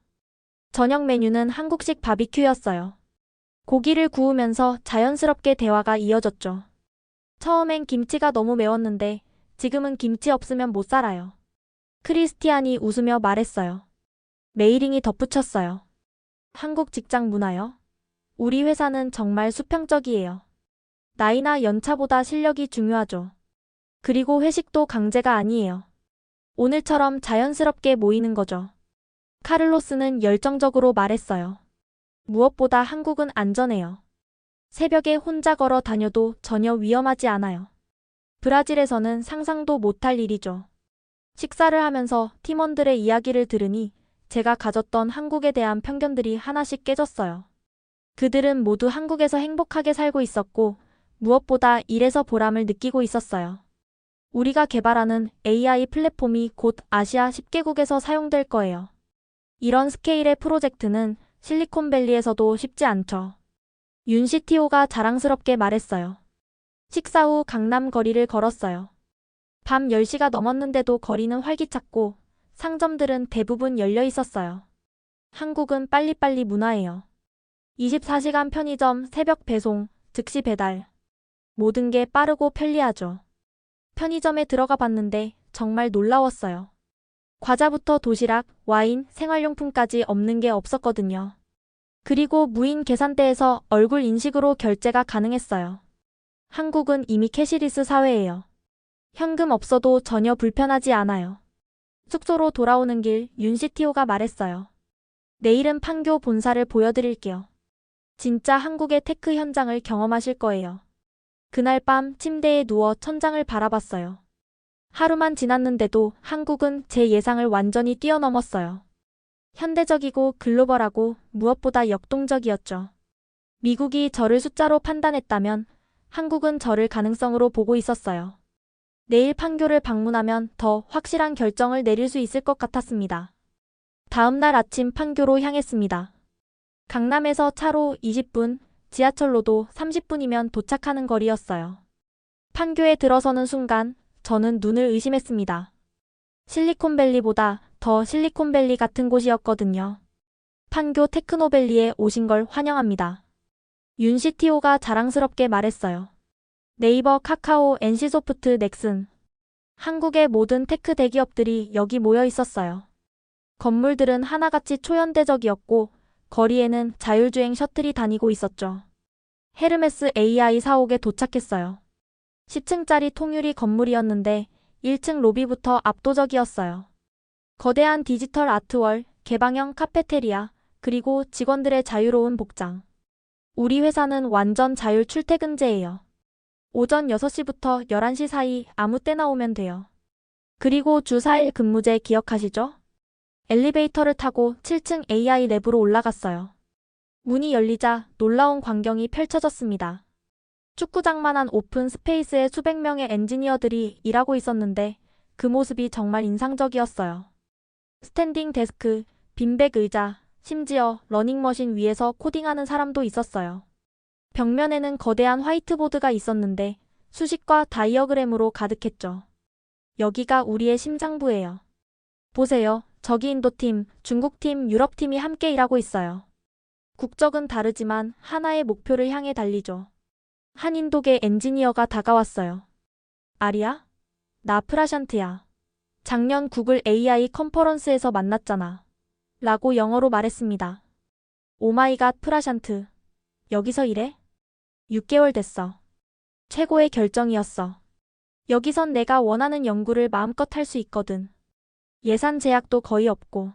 저녁 메뉴는 한국식 바비큐였어요. 고기를 구우면서 자연스럽게 대화가 이어졌죠. 처음엔 김치가 너무 매웠는데 지금은 김치 없으면 못 살아요. 크리스티안이 웃으며 말했어요. 메이링이 덧붙였어요. 한국 직장 문화요? 우리 회사는 정말 수평적이에요. 나이나 연차보다 실력이 중요하죠. 그리고 회식도 강제가 아니에요. 오늘처럼 자연스럽게 모이는 거죠. 카를로스는 열정적으로 말했어요. 무엇보다 한국은 안전해요. 새벽에 혼자 걸어 다녀도 전혀 위험하지 않아요. 브라질에서는 상상도 못할 일이죠. 식사를 하면서 팀원들의 이야기를 들으니 제가 가졌던 한국에 대한 편견들이 하나씩 깨졌어요. 그들은 모두 한국에서 행복하게 살고 있었고 무엇보다 일에서 보람을 느끼고 있었어요. 우리가 개발하는 AI 플랫폼이 곧 아시아 10개국에서 사용될 거예요. 이런 스케일의 프로젝트는 실리콘밸리에서도 쉽지 않죠. 윤 CTO가 자랑스럽게 말했어요. 식사 후 강남 거리를 걸었어요. 밤 10시가 넘었는데도 거리는 활기찼고 상점들은 대부분 열려 있었어요. 한국은 빨리빨리 문화예요. 24시간 편의점, 새벽 배송, 즉시 배달. 모든 게 빠르고 편리하죠. 편의점에 들어가 봤는데 정말 놀라웠어요. 과자부터 도시락, 와인, 생활용품까지 없는 게 없었거든요. 그리고 무인 계산대에서 얼굴 인식으로 결제가 가능했어요. 한국은 이미 캐시리스 사회예요. 현금 없어도 전혀 불편하지 않아요. 숙소로 돌아오는 길 윤 CTO가 말했어요. 내일은 판교 본사를 보여드릴게요. 진짜 한국의 테크 현장을 경험하실 거예요. 그날 밤 침대에 누워 천장을 바라봤어요. 하루만 지났는데도 한국은 제 예상을 완전히 뛰어넘었어요. 현대적이고 글로벌하고 무엇보다 역동적이었죠. 미국이 저를 숫자로 판단했다면 한국은 저를 가능성으로 보고 있었어요. 내일 판교를 방문하면 더 확실한 결정을 내릴 수 있을 것 같았습니다. 다음 날 아침 판교로 향했습니다. 강남에서 차로 20분, 지하철로도 30분이면 도착하는 거리였어요. 판교에 들어서는 순간 저는 눈을 의심했습니다. 실리콘밸리보다 더 실리콘밸리 같은 곳이었거든요. 판교 테크노밸리에 오신 걸 환영합니다. 윤 CTO가 자랑스럽게 말했어요. 네이버, 카카오, NC소프트, 넥슨. 한국의 모든 테크 대기업들이 여기 모여 있었어요. 건물들은 하나같이 초현대적이었고 거리에는 자율주행 셔틀이 다니고 있었죠. 헤르메스 AI 사옥에 도착했어요. 10층짜리 통유리 건물이었는데 1층 로비부터 압도적이었어요. 거대한 디지털 아트월, 개방형 카페테리아, 그리고 직원들의 자유로운 복장. 우리 회사는 완전 자율 출퇴근제예요. 오전 6시부터 11시 사이 아무 때나 오면 돼요. 그리고 주 4일 근무제 기억하시죠? 엘리베이터를 타고 7층 AI 랩으로 올라갔어요. 문이 열리자 놀라운 광경이 펼쳐졌습니다. 축구장만한 오픈 스페이스에 수백 명의 엔지니어들이 일하고 있었는데 그 모습이 정말 인상적이었어요. 스탠딩 데스크, 빈백 의자, 심지어 러닝머신 위에서 코딩하는 사람도 있었어요. 벽면에는 거대한 화이트보드가 있었는데 수식과 다이어그램으로 가득했죠. 여기가 우리의 심장부예요. 보세요. 저기 인도팀, 중국팀, 유럽팀이 함께 일하고 있어요. 국적은 다르지만 하나의 목표를 향해 달리죠. 한 인도계 엔지니어가 다가왔어요. 아리야? 나 프라샨트야. 작년 구글 AI 컨퍼런스에서 만났잖아. 라고 영어로 말했습니다. 오마이갓 프라샨트. 여기서 일해? 6개월 됐어. 최고의 결정이었어. 여기선 내가 원하는 연구를 마음껏 할 수 있거든. 예산 제약도 거의 없고.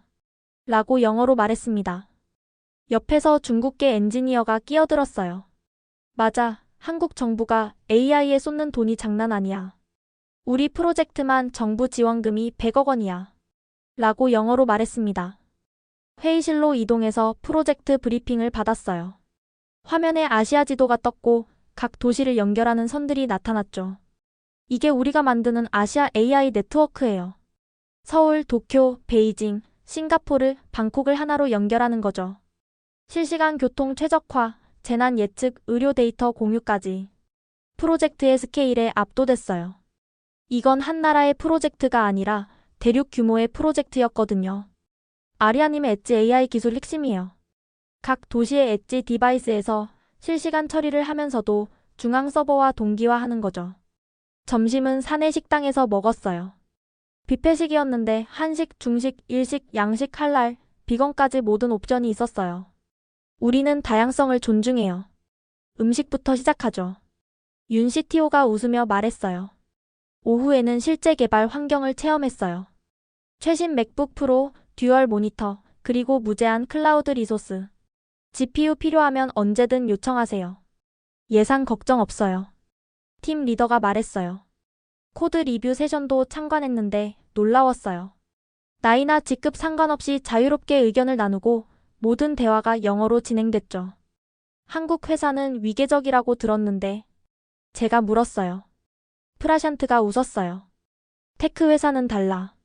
라고 영어로 말했습니다. 옆에서 중국계 엔지니어가 끼어들었어요. 맞아. 한국 정부가 AI에 쏟는 돈이 장난 아니야. 우리 프로젝트만 정부 지원금이 100억 원이야. 라고 영어로 말했습니다. 회의실로 이동해서 프로젝트 브리핑을 받았어요. 화면에 아시아 지도가 떴고 각 도시를 연결하는 선들이 나타났죠. 이게 우리가 만드는 아시아 AI 네트워크예요. 서울, 도쿄, 베이징, 싱가포르, 방콕을 하나로 연결하는 거죠. 실시간 교통 최적화, 재난 예측, 의료 데이터 공유까지. 프로젝트의 스케일에 압도됐어요. 이건 한 나라의 프로젝트가 아니라 대륙 규모의 프로젝트였거든요. 아리아님의 엣지 AI 기술 핵심이에요. 각 도시의 엣지 디바이스에서 실시간 처리를 하면서도 중앙 서버와 동기화하는 거죠. 점심은 사내 식당에서 먹었어요. 뷔페식이었는데 한식, 중식, 일식, 양식, 할랄, 비건까지 모든 옵션이 있었어요. 우리는 다양성을 존중해요. 음식부터 시작하죠. 윤 CTO가 웃으며 말했어요. 오후에는 실제 개발 환경을 체험했어요. 최신 맥북 프로, 듀얼 모니터, 그리고 무제한 클라우드 리소스. GPU 필요하면 언제든 요청하세요. 예산 걱정 없어요. 팀 리더가 말했어요. 코드 리뷰 세션도 참관했는데 놀라웠어요. 나이나 직급 상관없이 자유롭게 의견을 나누고 모든 대화가 영어로 진행됐죠. 한국 회사는 위계적이라고 들었는데 제가 물었어요. 프라샨트가 웃었어요. 테크 회사는 달라.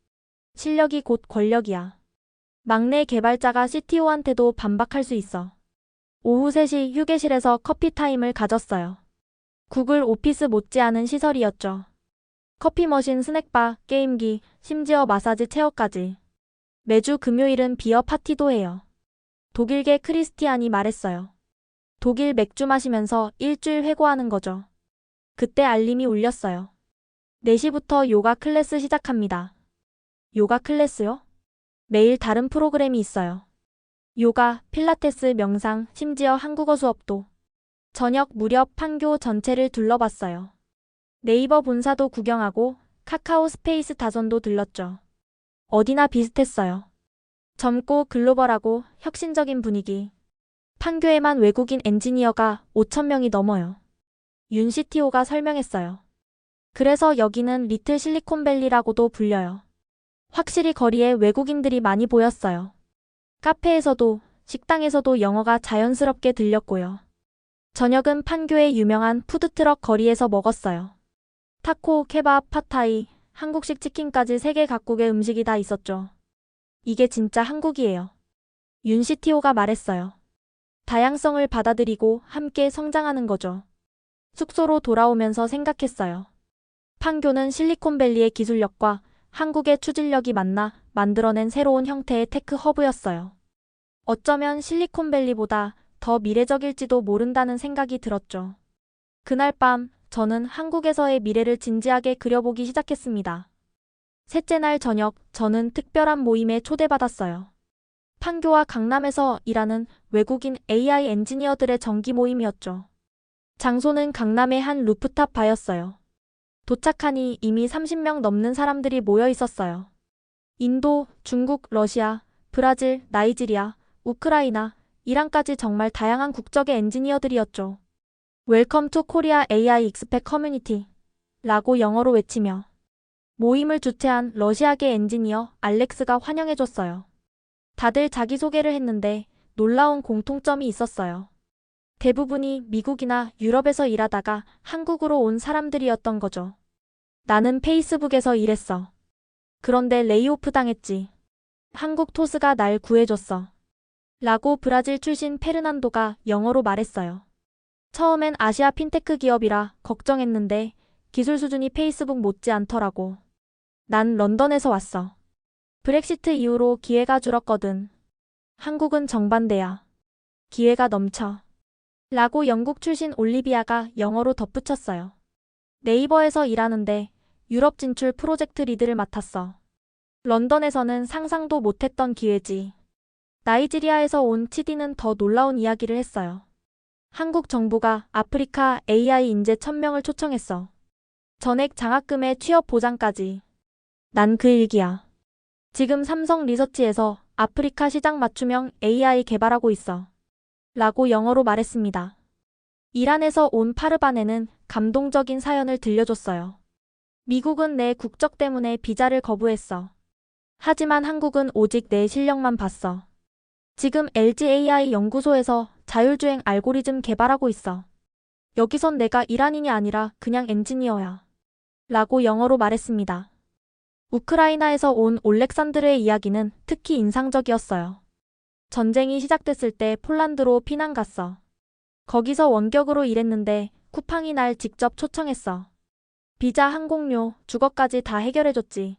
실력이 곧 권력이야. 막내 개발자가 CTO한테도 반박할 수 있어. 오후 3시 휴게실에서 커피 타임을 가졌어요. 구글 오피스 못지않은 시설이었죠. 커피 머신, 스낵바, 게임기, 심지어 마사지 체어까지. 매주 금요일은 비어 파티도 해요. 독일계 크리스티안이 말했어요. 독일 맥주 마시면서 일주일 회고하는 거죠. 그때 알림이 울렸어요. 4시부터 요가 클래스 시작합니다. 요가 클래스요? 매일 다른 프로그램이 있어요. 요가, 필라테스, 명상, 심지어 한국어 수업도. 저녁 무렵 판교 전체를 둘러봤어요. 네이버 본사도 구경하고 카카오 스페이스 다선도 들렀죠. 어디나 비슷했어요. 젊고 글로벌하고 혁신적인 분위기. 판교에만 외국인 엔지니어가 5,000명이 넘어요. 윤 CTO가 설명했어요. 그래서 여기는 리틀 실리콘밸리라고도 불려요. 확실히 거리에 외국인들이 많이 보였어요. 카페에서도 식당에서도 영어가 자연스럽게 들렸고요. 저녁은 판교의 유명한 푸드트럭 거리에서 먹었어요. 타코, 케밥, 팟타이, 한국식 치킨까지 세계 각국의 음식이 다 있었죠. 이게 진짜 한국이에요. 윤 CTO가 말했어요. 다양성을 받아들이고 함께 성장하는 거죠. 숙소로 돌아오면서 생각했어요. 판교는 실리콘밸리의 기술력과 한국의 추진력이 만나 만들어낸 새로운 형태의 테크 허브였어요. 어쩌면 실리콘밸리보다 더 미래적일지도 모른다는 생각이 들었죠. 그날 밤 저는 한국에서의 미래를 진지하게 그려보기 시작했습니다. 셋째 날 저녁 저는 특별한 모임에 초대받았어요. 판교와 강남에서 일하는 외국인 AI 엔지니어들의 정기 모임이었죠. 장소는 강남의 한 루프탑 바였어요. 도착하니 이미 30명 넘는 사람들이 모여 있었어요. 인도, 중국, 러시아, 브라질, 나이지리아, 우크라이나, 이란까지 정말 다양한 국적의 엔지니어들이었죠. 웰컴 투 코리아 AI 익스펙 커뮤니티 라고 영어로 외치며 모임을 주최한 러시아계 엔지니어 알렉스가 환영해줬어요. 다들 자기소개를 했는데 놀라운 공통점이 있었어요. 대부분이 미국이나 유럽에서 일하다가 한국으로 온 사람들이었던 거죠. 나는 페이스북에서 일했어. 그런데 레이오프 당했지. 한국 토스가 날 구해줬어. 라고 브라질 출신 페르난도가 영어로 말했어요. 처음엔 아시아 핀테크 기업이라 걱정했는데 기술 수준이 페이스북 못지 않더라고. 난 런던에서 왔어. 브렉시트 이후로 기회가 줄었거든. 한국은 정반대야. 기회가 넘쳐. 라고 영국 출신 올리비아가 영어로 덧붙였어요. 네이버에서 일하는데 유럽 진출 프로젝트 리드를 맡았어. 런던에서는 상상도 못했던 기회지. 나이지리아에서 온 치디는 더 놀라운 이야기를 했어요. 한국 정부가 아프리카 AI 인재 1000명을 초청했어. 전액 장학금에 취업 보장까지. 난 그 일기야. 지금 삼성 리서치에서 아프리카 시장 맞춤형 AI 개발하고 있어. 라고 영어로 말했습니다. 이란에서 온 파르반에는 감동적인 사연을 들려줬어요. 미국은 내 국적 때문에 비자를 거부했어. 하지만 한국은 오직 내 실력만 봤어. 지금 LG AI 연구소에서 자율주행 알고리즘 개발하고 있어. 여기선 내가 이란인이 아니라 그냥 엔지니어야. 라고 영어로 말했습니다. 우크라이나에서 온 올렉산드르의 이야기는 특히 인상적이었어요. 전쟁이 시작됐을 때 폴란드로 피난 갔어. 거기서 원격으로 일했는데 쿠팡이 날 직접 초청했어. 비자, 항공료, 주거까지 다 해결해줬지.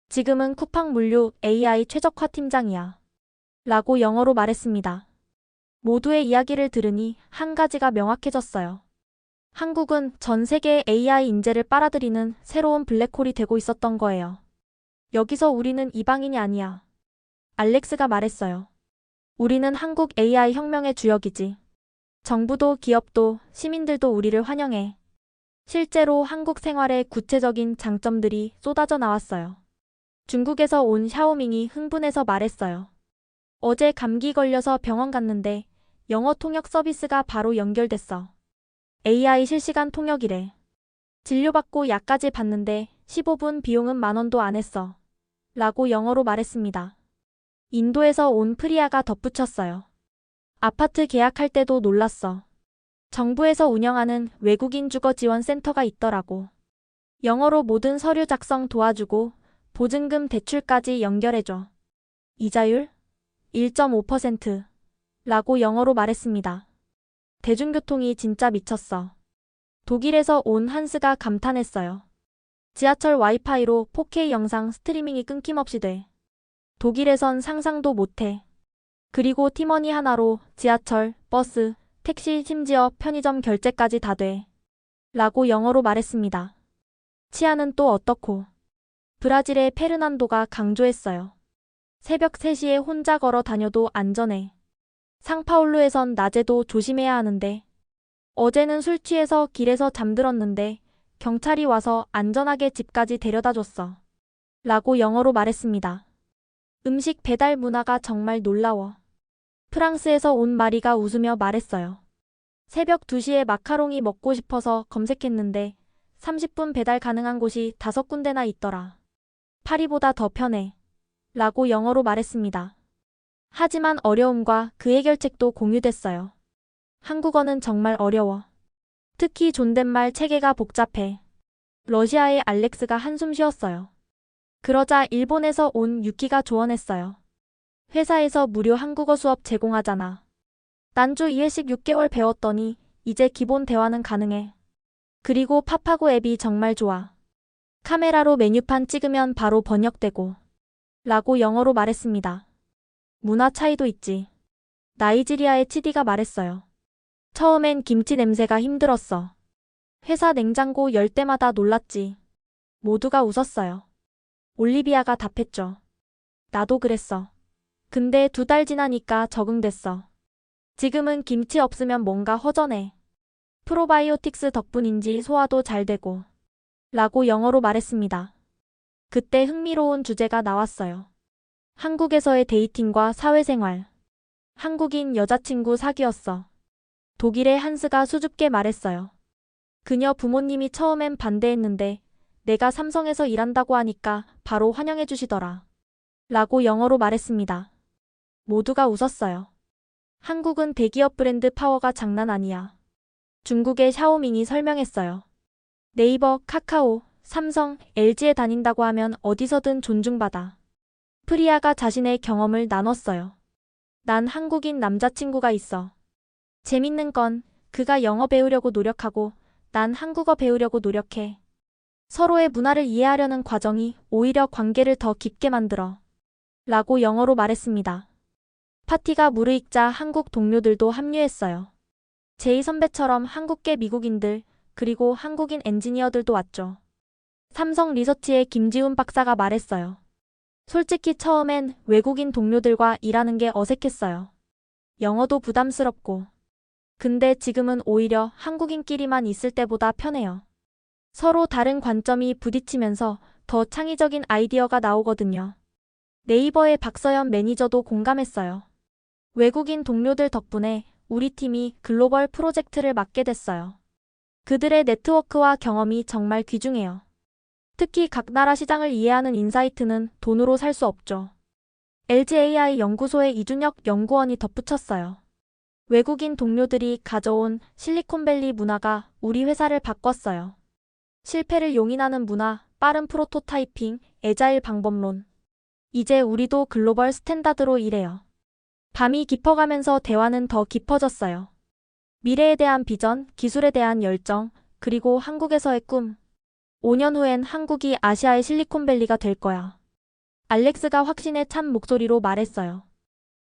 지금은 쿠팡 물류 AI 최적화 팀장이야. 라고 영어로 말했습니다. 모두의 이야기를 들으니 한 가지가 명확해졌어요. 한국은 전 세계의 AI 인재를 빨아들이는 새로운 블랙홀이 되고 있었던 거예요. 여기서 우리는 이방인이 아니야. 알렉스가 말했어요. 우리는 한국 AI 혁명의 주역이지. 정부도 기업도 시민들도 우리를 환영해. 실제로 한국 생활의 구체적인 장점들이 쏟아져 나왔어요. 중국에서 온 샤오밍이 흥분해서 말했어요. 어제 감기 걸려서 병원 갔는데 영어 통역 서비스가 바로 연결됐어. AI 실시간 통역이래. 진료받고 약까지 받는데 15분 비용은 10,000원도 안 했어. 라고 영어로 말했습니다. 인도에서 온 프리아가 덧붙였어요. 아파트 계약할 때도 놀랐어. 정부에서 운영하는 외국인 주거 지원 센터가 있더라고. 영어로 모든 서류 작성 도와주고 보증금 대출까지 연결해줘. 이자율 1.5% 라고 영어로 말했습니다. 대중교통이 진짜 미쳤어. 독일에서 온 한스가 감탄했어요. 지하철 와이파이로 4K 영상 스트리밍이 끊김없이 돼. 독일에선 상상도 못해. 그리고 티머니 하나로 지하철, 버스, 택시 심지어 편의점 결제까지 다 돼. 라고 영어로 말했습니다. 치안은 또 어떻고? 브라질의 페르난도가 강조했어요. 새벽 3시에 혼자 걸어 다녀도 안전해. 상파울루에선 낮에도 조심해야 하는데. 어제는 술 취해서 길에서 잠들었는데 경찰이 와서 안전하게 집까지 데려다 줬어. 라고 영어로 말했습니다. 음식 배달 문화가 정말 놀라워. 프랑스에서 온 마리가 웃으며 말했어요. 새벽 2시에 마카롱이 먹고 싶어서 검색했는데 30분 배달 가능한 곳이 5군데나 있더라. 파리보다 더 편해. 라고 영어로 말했습니다. 하지만 어려움과 그 해결책도 공유됐어요. 한국어는 정말 어려워. 특히 존댓말 체계가 복잡해. 러시아의 알렉스가 한숨 쉬었어요. 그러자 일본에서 온 유키가 조언했어요. 회사에서 무료 한국어 수업 제공하잖아. 난 주 2회씩 6개월 배웠더니 이제 기본 대화는 가능해. 그리고 파파고 앱이 정말 좋아. 카메라로 메뉴판 찍으면 바로 번역되고. 라고 영어로 말했습니다. 문화 차이도 있지. 나이지리아의 치디가 말했어요. 처음엔 김치 냄새가 힘들었어. 회사 냉장고 열 때마다 놀랐지. 모두가 웃었어요. 올리비아가 답했죠. 나도 그랬어. 근데 2달 지나니까 적응됐어. 지금은 김치 없으면 뭔가 허전해. 프로바이오틱스 덕분인지 소화도 잘 되고 라고 영어로 말했습니다. 그때 흥미로운 주제가 나왔어요. 한국에서의 데이팅과 사회생활. 한국인 여자친구 사귀었어. 독일의 한스가 수줍게 말했어요. 그녀 부모님이 처음엔 반대했는데 내가 삼성에서 일한다고 하니까 바로 환영해 주시더라. 라고 영어로 말했습니다. 모두가 웃었어요. 한국은 대기업 브랜드 파워가 장난 아니야. 중국의 샤오밍이 설명했어요. 네이버, 카카오, 삼성, LG에 다닌다고 하면 어디서든 존중받아. 프리아가 자신의 경험을 나눴어요. 난 한국인 남자친구가 있어. 재밌는 건 그가 영어 배우려고 노력하고 난 한국어 배우려고 노력해. 서로의 문화를 이해하려는 과정이 오히려 관계를 더 깊게 만들어. 라고 영어로 말했습니다. 파티가 무르익자 한국 동료들도 합류했어요. 제이 선배처럼 한국계 미국인들, 그리고 한국인 엔지니어들도 왔죠. 삼성 리서치의 김지훈 박사가 말했어요. 솔직히 처음엔 외국인 동료들과 일하는 게 어색했어요. 영어도 부담스럽고. 근데 지금은 오히려 한국인끼리만 있을 때보다 편해요. 서로 다른 관점이 부딪히면서 더 창의적인 아이디어가 나오거든요. 네이버의 박서연 매니저도 공감했어요. 외국인 동료들 덕분에 우리 팀이 글로벌 프로젝트를 맡게 됐어요. 그들의 네트워크와 경험이 정말 귀중해요. 특히 각 나라 시장을 이해하는 인사이트는 돈으로 살 수 없죠. LGAI 연구소의 이준혁 연구원이 덧붙였어요. 외국인 동료들이 가져온 실리콘밸리 문화가 우리 회사를 바꿨어요. 실패를 용인하는 문화, 빠른 프로토타이핑, 애자일 방법론. 이제 우리도 글로벌 스탠다드로 일해요. 밤이 깊어가면서 대화는 더 깊어졌어요. 미래에 대한 비전, 기술에 대한 열정, 그리고 한국에서의 꿈. 5년 후엔 한국이 아시아의 실리콘밸리가 될 거야. 알렉스가 확신에 찬 목소리로 말했어요.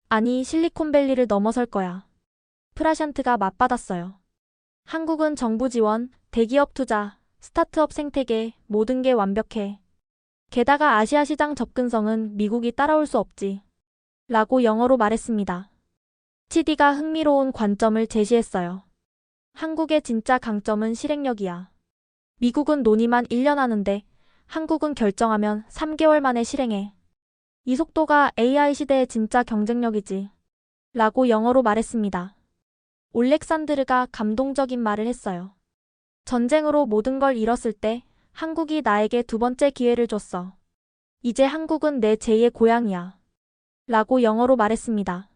아니, 실리콘밸리를 넘어설 거야. 프라샨트가 맞받았어요. 한국은 정부 지원, 대기업 투자, 스타트업 생태계, 모든 게 완벽해. 게다가 아시아 시장 접근성은 미국이 따라올 수 없지. 라고 영어로 말했습니다. 치디가 흥미로운 관점을 제시했어요. 한국의 진짜 강점은 실행력이야. 미국은 논의만 1년 하는데 한국은 결정하면 3개월 만에 실행해. 이 속도가 AI 시대의 진짜 경쟁력이지. 라고 영어로 말했습니다. 올렉산드르가 감동적인 말을 했어요. 전쟁으로 모든 걸 잃었을 때 한국이 나에게 두 번째 기회를 줬어. 이제 한국은 내 제2의 고향이야. 라고 영어로 말했습니다.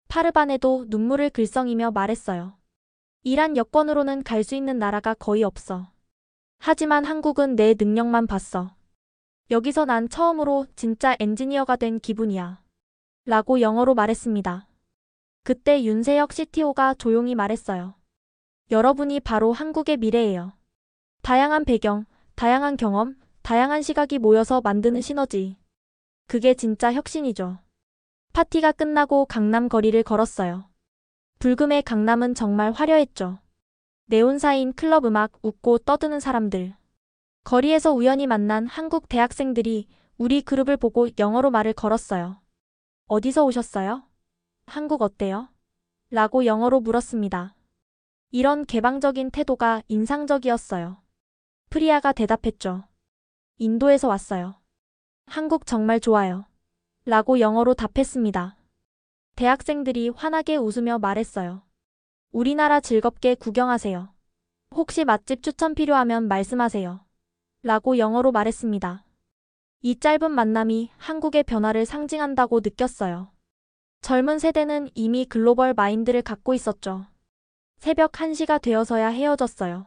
파르바네도 눈물을 글썽이며 말했어요. 이란 여권으로는 갈 수 있는 나라가 거의 없어. 하지만 한국은 내 능력만 봤어. 여기서 난 처음으로 진짜 엔지니어가 된 기분이야. 라고 영어로 말했습니다. 그때 윤세혁 CTO가 조용히 말했어요. 여러분이 바로 한국의 미래예요. 다양한 배경, 다양한 경험, 다양한 시각이 모여서 만드는 시너지. 그게 진짜 혁신이죠. 파티가 끝나고 강남 거리를 걸었어요. 불금의 강남은 정말 화려했죠. 네온사인, 클럽 음악, 웃고 떠드는 사람들. 거리에서 우연히 만난 한국 대학생들이 우리 그룹을 보고 영어로 말을 걸었어요. 어디서 오셨어요? 한국 어때요? 라고 영어로 물었습니다. 이런 개방적인 태도가 인상적이었어요. 프리아가 대답했죠. 인도에서 왔어요. 한국 정말 좋아요. 라고 영어로 답했습니다. 대학생들이 환하게 웃으며 말했어요. 우리나라 즐겁게 구경하세요. 혹시 맛집 추천 필요하면 말씀하세요. 라고 영어로 말했습니다. 이 짧은 만남이 한국의 변화를 상징한다고 느꼈어요. 젊은 세대는 이미 글로벌 마인드를 갖고 있었죠. 새벽 1시가 되어서야 헤어졌어요.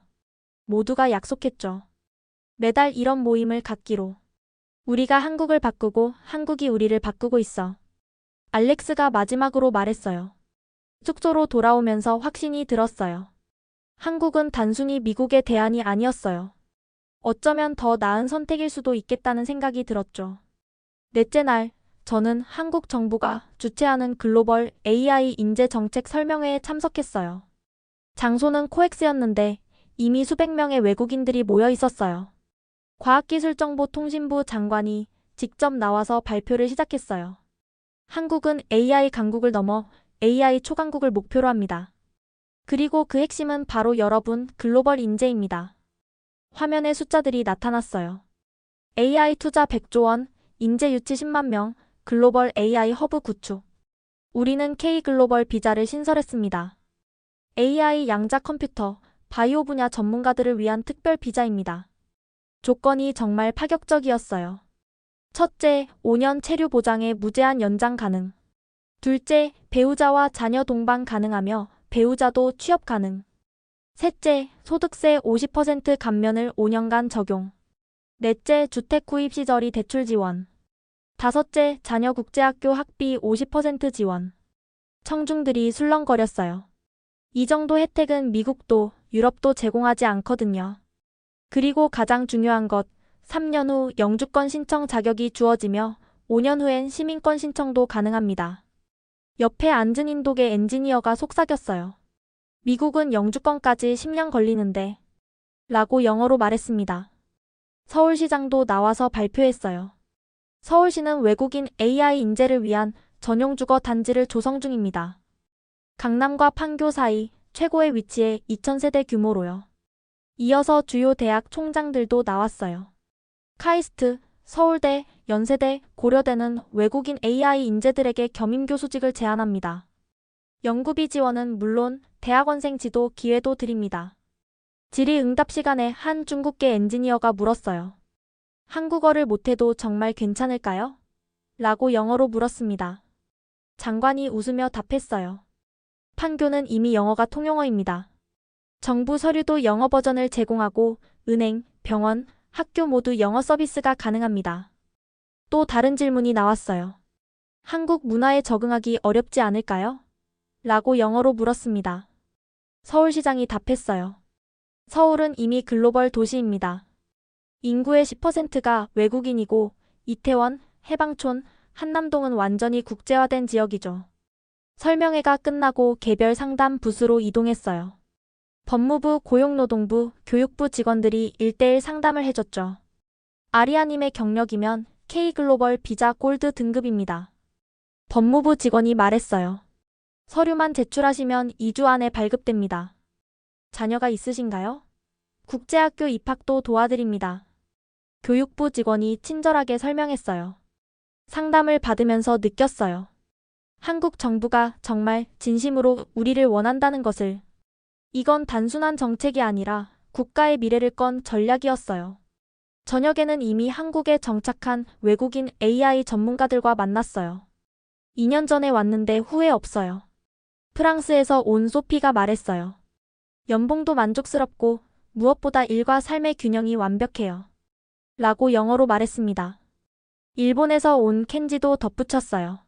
모두가 약속했죠. 매달 이런 모임을 갖기로. 우리가 한국을 바꾸고 한국이 우리를 바꾸고 있어. 알렉스가 마지막으로 말했어요. 숙소로 돌아오면서 확신이 들었어요. 한국은 단순히 미국의 대안이 아니었어요. 어쩌면 더 나은 선택일 수도 있겠다는 생각이 들었죠. 넷째 날, 저는 한국 정부가 주최하는 글로벌 AI 인재 정책 설명회에 참석했어요. 장소는 코엑스였는데 이미 수백 명의 외국인들이 모여 있었어요. 과학기술정보통신부 장관이 직접 나와서 발표를 시작했어요. 한국은 AI 강국을 넘어 AI 초강국을 목표로 합니다. 그리고 그 핵심은 바로 여러분 글로벌 인재입니다. 화면에 숫자들이 나타났어요. AI 투자 100조 원, 인재 유치 10만 명, 글로벌 AI 허브 구축. 우리는 K글로벌 비자를 신설했습니다. AI 양자 컴퓨터, 바이오 분야 전문가들을 위한 특별 비자입니다. 조건이 정말 파격적이었어요. 첫째, 5년 체류 보장에 무제한 연장 가능. 둘째, 배우자와 자녀 동반 가능하며 배우자도 취업 가능. 셋째, 소득세 50% 감면을 5년간 적용. 넷째, 주택 구입 시절이 대출 지원. 다섯째, 자녀 국제학교 학비 50% 지원. 청중들이 술렁거렸어요. 이 정도 혜택은 미국도 유럽도 제공하지 않거든요. 그리고 가장 중요한 것, 3년 후 영주권 신청 자격이 주어지며 5년 후엔 시민권 신청도 가능합니다. 옆에 앉은 인도계 엔지니어가 속삭였어요. 미국은 영주권까지 10년 걸리는데 라고 영어로 말했습니다. 서울시장도 나와서 발표했어요. 서울시는 외국인 AI 인재를 위한 전용 주거 단지를 조성 중입니다. 강남과 판교 사이 최고의 위치에 2000세대 규모로요. 이어서 주요 대학 총장들도 나왔어요. 카이스트, 서울대, 연세대, 고려대는 외국인 AI 인재들에게 겸임교수직을 제안합니다. 연구비 지원은 물론 대학원생 지도 기회도 드립니다. 질의응답 시간에 한 중국계 엔지니어가 물었어요. 한국어를 못해도 정말 괜찮을까요? 라고 영어로 물었습니다. 장관이 웃으며 답했어요. 판교는 이미 영어가 통용어입니다. 정부 서류도 영어 버전을 제공하고 은행, 병원, 학교 모두 영어 서비스가 가능합니다. 또 다른 질문이 나왔어요. 한국 문화에 적응하기 어렵지 않을까요? 라고 영어로 물었습니다. 서울시장이 답했어요. 서울은 이미 글로벌 도시입니다. 인구의 10%가 외국인이고 이태원, 해방촌, 한남동은 완전히 국제화된 지역이죠. 설명회가 끝나고 개별 상담 부스로 이동했어요. 법무부, 고용노동부, 교육부 직원들이 1대1 상담을 해줬죠. 아리아님의 경력이면 K글로벌 비자 골드 등급입니다. 법무부 직원이 말했어요. 서류만 제출하시면 2주 안에 발급됩니다. 자녀가 있으신가요? 국제학교 입학도 도와드립니다. 교육부 직원이 친절하게 설명했어요. 상담을 받으면서 느꼈어요. 한국 정부가 정말 진심으로 우리를 원한다는 것을. 이건 단순한 정책이 아니라 국가의 미래를 건 전략이었어요. 저녁에는 이미 한국에 정착한 외국인 AI 전문가들과 만났어요. 2년 전에 왔는데 후회 없어요. 프랑스에서 온 소피가 말했어요. 연봉도 만족스럽고 무엇보다 일과 삶의 균형이 완벽해요. 라고 영어로 말했습니다. 일본에서 온 켄지도 덧붙였어요.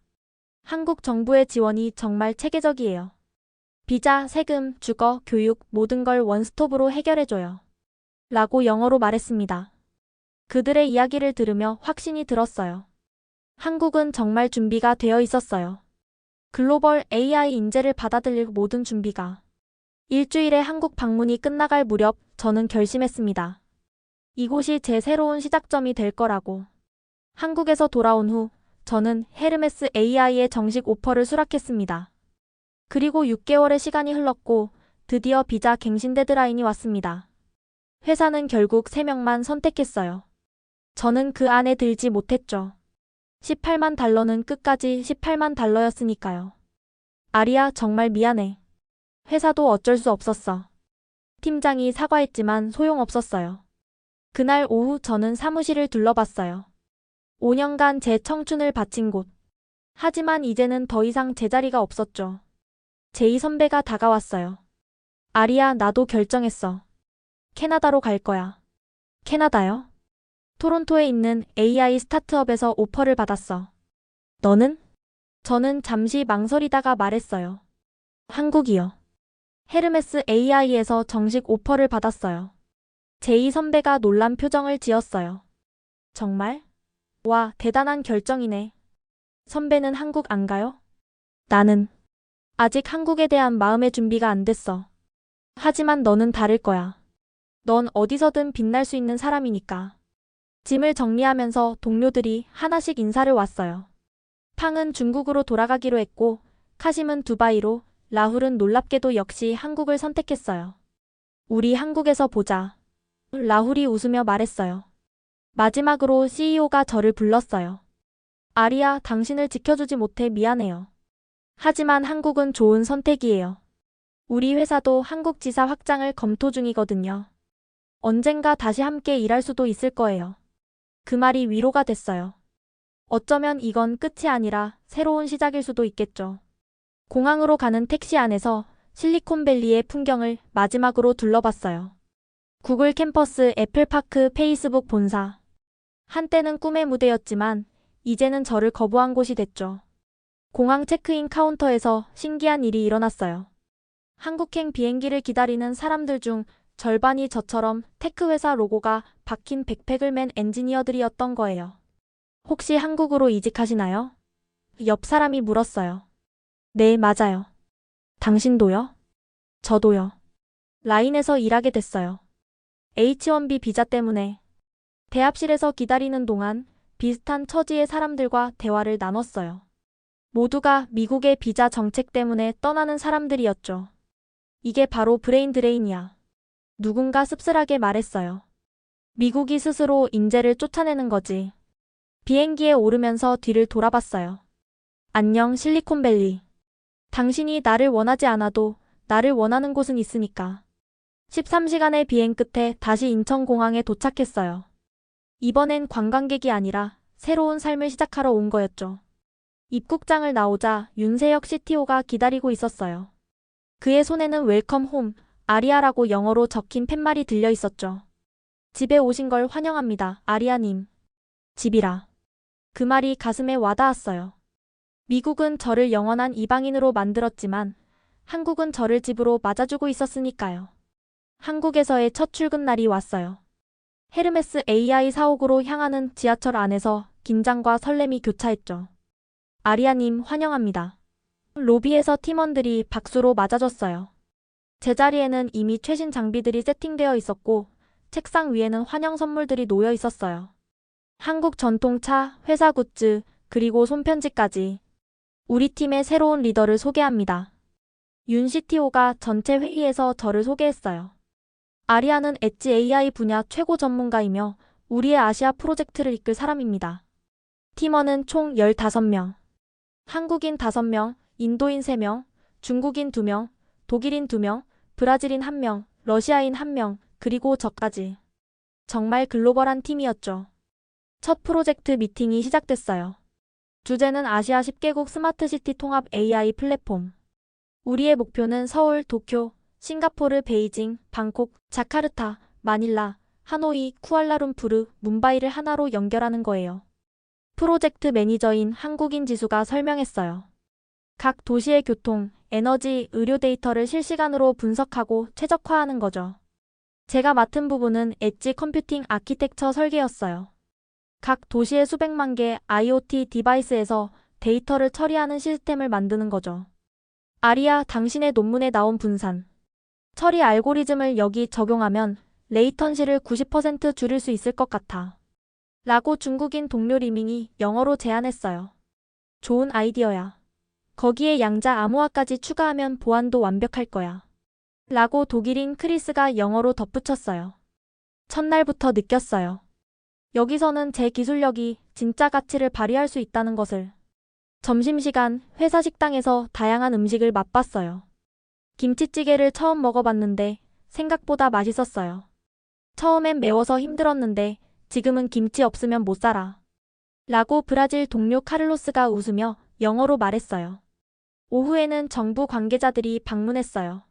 한국 정부의 지원이 정말 체계적이에요. 비자, 세금, 주거, 교육 모든 걸 원스톱으로 해결해줘요. 라고 영어로 말했습니다. 그들의 이야기를 들으며 확신이 들었어요. 한국은 정말 준비가 되어 있었어요. 글로벌 AI 인재를 받아들일 모든 준비가. 일주일에 한국 방문이 끝나갈 무렵 저는 결심했습니다. 이곳이 제 새로운 시작점이 될 거라고. 한국에서 돌아온 후 저는 헤르메스 AI의 정식 오퍼를 수락했습니다. 그리고 6개월의 시간이 흘렀고 드디어 비자 갱신 데드라인이 왔습니다. 회사는 결국 3명만 선택했어요. 저는 그 안에 들지 못했죠. 18만 달러는 끝까지 18만 달러였으니까요. 아리야, 정말 미안해. 회사도 어쩔 수 없었어. 팀장이 사과했지만 소용없었어요. 그날 오후 저는 사무실을 둘러봤어요. 5년간 제 청춘을 바친 곳. 하지만 이제는 더 이상 제자리가 없었죠. 제이 선배가 다가왔어요. 아리야, 나도 결정했어. 캐나다로 갈 거야. 캐나다요? 토론토에 있는 AI 스타트업에서 오퍼를 받았어. 너는? 저는 잠시 망설이다가 말했어요. 한국이요. 헤르메스 AI에서 정식 오퍼를 받았어요. 제이 선배가 놀란 표정을 지었어요. 정말? 와, 대단한 결정이네. 선배는 한국 안 가요? 나는 아직 한국에 대한 마음의 준비가 안 됐어. 하지만 너는 다를 거야. 넌 어디서든 빛날 수 있는 사람이니까. 짐을 정리하면서 동료들이 하나씩 인사를 왔어요. 팡은 중국으로 돌아가기로 했고, 카심은 두바이로, 라훌은 놀랍게도 역시 한국을 선택했어요. 우리 한국에서 보자. 라훌이 웃으며 말했어요. 마지막으로 CEO가 저를 불렀어요. 아리아, 당신을 지켜주지 못해 미안해요. 하지만 한국은 좋은 선택이에요. 우리 회사도 한국 지사 확장을 검토 중이거든요. 언젠가 다시 함께 일할 수도 있을 거예요. 그 말이 위로가 됐어요. 어쩌면 이건 끝이 아니라 새로운 시작일 수도 있겠죠. 공항으로 가는 택시 안에서 실리콘밸리의 풍경을 마지막으로 둘러봤어요. 구글 캠퍼스, 애플파크, 페이스북 본사. 한때는 꿈의 무대였지만 이제는 저를 거부한 곳이 됐죠. 공항 체크인 카운터에서 신기한 일이 일어났어요. 한국행 비행기를 기다리는 사람들 중 절반이 저처럼 테크 회사 로고가 박힌 백팩을 맨 엔지니어들이었던 거예요. 혹시 한국으로 이직하시나요? 옆 사람이 물었어요. 네, 맞아요. 당신도요? 저도요. 라인에서 일하게 됐어요. H1B 비자 때문에. 대합실에서 기다리는 동안 비슷한 처지의 사람들과 대화를 나눴어요. 모두가 미국의 비자 정책 때문에 떠나는 사람들이었죠. 이게 바로 브레인 드레인이야. 누군가 씁쓸하게 말했어요. 미국이 스스로 인재를 쫓아내는 거지. 비행기에 오르면서 뒤를 돌아봤어요. 안녕, 실리콘밸리. 당신이 나를 원하지 않아도 나를 원하는 곳은 있으니까. 13시간의 비행 끝에 다시 인천공항에 도착했어요. 이번엔 관광객이 아니라 새로운 삶을 시작하러 온 거였죠. 입국장을 나오자 윤세혁 CTO가 기다리고 있었어요. 그의 손에는 웰컴 홈, 아리아라고 영어로 적힌 팻말이 들려 있었죠. 집에 오신 걸 환영합니다, 아리아님. 집이라. 그 말이 가슴에 와닿았어요. 미국은 저를 영원한 이방인으로 만들었지만 한국은 저를 집으로 맞아주고 있었으니까요. 한국에서의 첫 출근 날이 왔어요. 헤르메스 AI 사옥으로 향하는 지하철 안에서 긴장과 설렘이 교차했죠. 아리아님 환영합니다. 로비에서 팀원들이 박수로 맞아줬어요. 제자리에는 이미 최신 장비들이 세팅되어 있었고 책상 위에는 환영 선물들이 놓여 있었어요. 한국 전통차, 회사 굿즈, 그리고 손편지까지. 우리 팀의 새로운 리더를 소개합니다. 윤 CTO가 전체 회의에서 저를 소개했어요. 아리아는 엣지 AI 분야 최고 전문가이며 우리의 아시아 프로젝트를 이끌 사람입니다. 팀원은 총 15명. 한국인 5명, 인도인 3명, 중국인 2명, 독일인 2명, 브라질인 1명, 러시아인 1명, 그리고 저까지. 정말 글로벌한 팀이었죠. 첫 프로젝트 미팅이 시작됐어요. 주제는 아시아 10개국 스마트시티 통합 AI 플랫폼. 우리의 목표는 서울, 도쿄, 싱가포르, 베이징, 방콕, 자카르타, 마닐라, 하노이, 쿠알라룸푸르, 뭄바이를 하나로 연결하는 거예요. 프로젝트 매니저인 한국인 지수가 설명했어요. 각 도시의 교통, 에너지, 의료 데이터를 실시간으로 분석하고 최적화하는 거죠. 제가 맡은 부분은 엣지 컴퓨팅 아키텍처 설계였어요. 각 도시의 수백만 개 IoT 디바이스에서 데이터를 처리하는 시스템을 만드는 거죠. 아리아, 당신의 논문에 나온 분산 처리 알고리즘을 여기 적용하면 레이턴시를 90% 줄일 수 있을 것 같아. 라고 중국인 동료 리밍이 영어로 제안했어요. 좋은 아이디어야. 거기에 양자 암호화까지 추가하면 보안도 완벽할 거야. 라고 독일인 크리스가 영어로 덧붙였어요. 첫날부터 느꼈어요. 여기서는 제 기술력이 진짜 가치를 발휘할 수 있다는 것을. 점심시간 회사 식당에서 다양한 음식을 맛봤어요. 김치찌개를 처음 먹어봤는데 생각보다 맛있었어요. 처음엔 매워서 힘들었는데 지금은 김치 없으면 못 살아. 라고 브라질 동료 카를로스가 웃으며 영어로 말했어요. 오후에는 정부 관계자들이 방문했어요.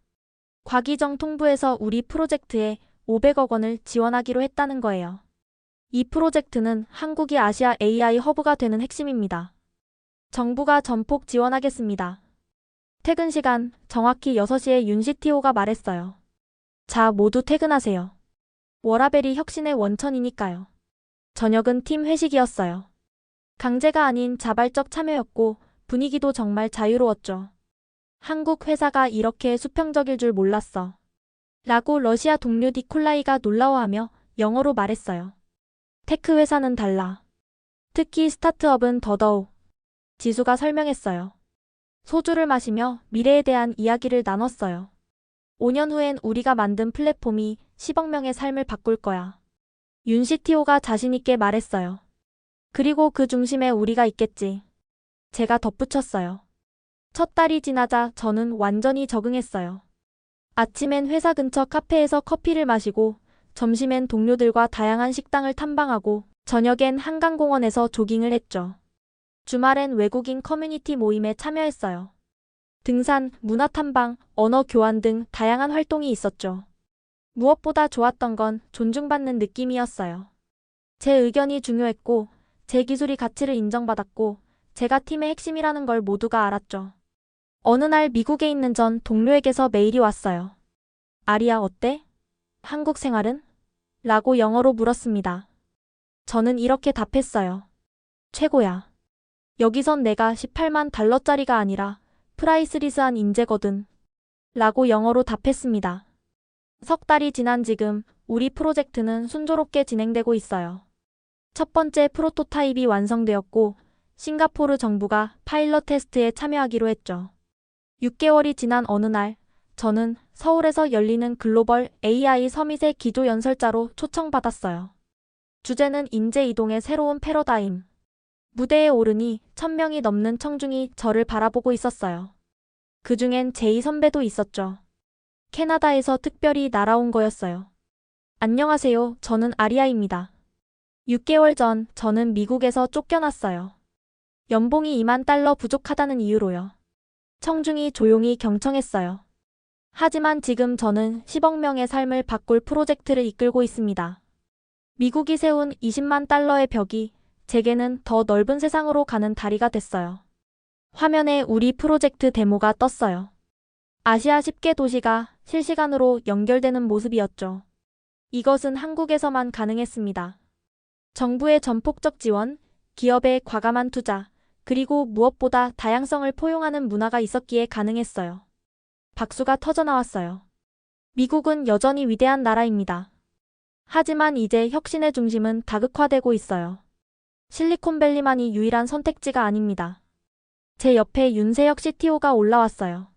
곽희정 통부에서 우리 프로젝트에 500억 원을 지원하기로 했다는 거예요. 이 프로젝트는 한국이 아시아 AI 허브가 되는 핵심입니다. 정부가 전폭 지원하겠습니다. 퇴근 시간 정확히 6시에 윤 CTO가 말했어요. 자, 모두 퇴근하세요. 워라벨이 혁신의 원천이니까요. 저녁은 팀 회식이었어요. 강제가 아닌 자발적 참여였고 분위기도 정말 자유로웠죠. 한국 회사가 이렇게 수평적일 줄 몰랐어. 라고 러시아 동료 니콜라이가 놀라워하며 영어로 말했어요. 테크 회사는 달라. 특히 스타트업은 더더욱. 지수가 설명했어요. 소주를 마시며 미래에 대한 이야기를 나눴어요. 5년 후엔 우리가 만든 플랫폼이 10억 명의 삶을 바꿀 거야. 윤 CTO가 자신있게 말했어요. 그리고 그 중심에 우리가 있겠지. 제가 덧붙였어요. 첫 달이 지나자 저는 완전히 적응했어요. 아침엔 회사 근처 카페에서 커피를 마시고, 점심엔 동료들과 다양한 식당을 탐방하고, 저녁엔 한강공원에서 조깅을 했죠. 주말엔 외국인 커뮤니티 모임에 참여했어요. 등산, 문화 탐방, 언어 교환 등 다양한 활동이 있었죠. 무엇보다 좋았던 건 존중받는 느낌이었어요. 제 의견이 중요했고, 제 기술이 가치를 인정받았고, 제가 팀의 핵심이라는 걸 모두가 알았죠. 어느 날 미국에 있는 전 동료에게서 메일이 왔어요. 아리야, 어때? 한국 생활은? 라고 영어로 물었습니다. 저는 이렇게 답했어요. 최고야. 여기선 내가 18만 달러짜리가 아니라 프라이스리스한 인재거든. 라고 영어로 답했습니다. 석 달이 지난 지금 우리 프로젝트는 순조롭게 진행되고 있어요. 첫 번째 프로토타입이 완성되었고, 싱가포르 정부가 파일럿 테스트에 참여하기로 했죠. 6개월이 지난 어느 날, 저는 서울에서 열리는 글로벌 AI 서밋의 기조 연설자로 초청받았어요. 주제는 인재 이동의 새로운 패러다임. 무대에 오르니 1000명이 넘는 청중이 저를 바라보고 있었어요. 그중엔 제이 선배도 있었죠. 캐나다에서 특별히 날아온 거였어요. 안녕하세요. 저는 아리아입니다. 6개월 전 저는 미국에서 쫓겨났어요. 연봉이 2만 달러 부족하다는 이유로요. 청중이 조용히 경청했어요. 하지만 지금 저는 10억 명의 삶을 바꿀 프로젝트를 이끌고 있습니다. 미국이 세운 20만 달러의 벽이 제게는 더 넓은 세상으로 가는 다리가 됐어요. 화면에 우리 프로젝트 데모가 떴어요. 아시아 10개 도시가 실시간으로 연결되는 모습이었죠. 이것은 한국에서만 가능했습니다. 정부의 전폭적 지원, 기업의 과감한 투자, 그리고 무엇보다 다양성을 포용하는 문화가 있었기에 가능했어요. 박수가 터져나왔어요. 미국은 여전히 위대한 나라입니다. 하지만 이제 혁신의 중심은 다극화되고 있어요. 실리콘밸리만이 유일한 선택지가 아닙니다. 제 옆에 윤세혁 CTO가 올라왔어요.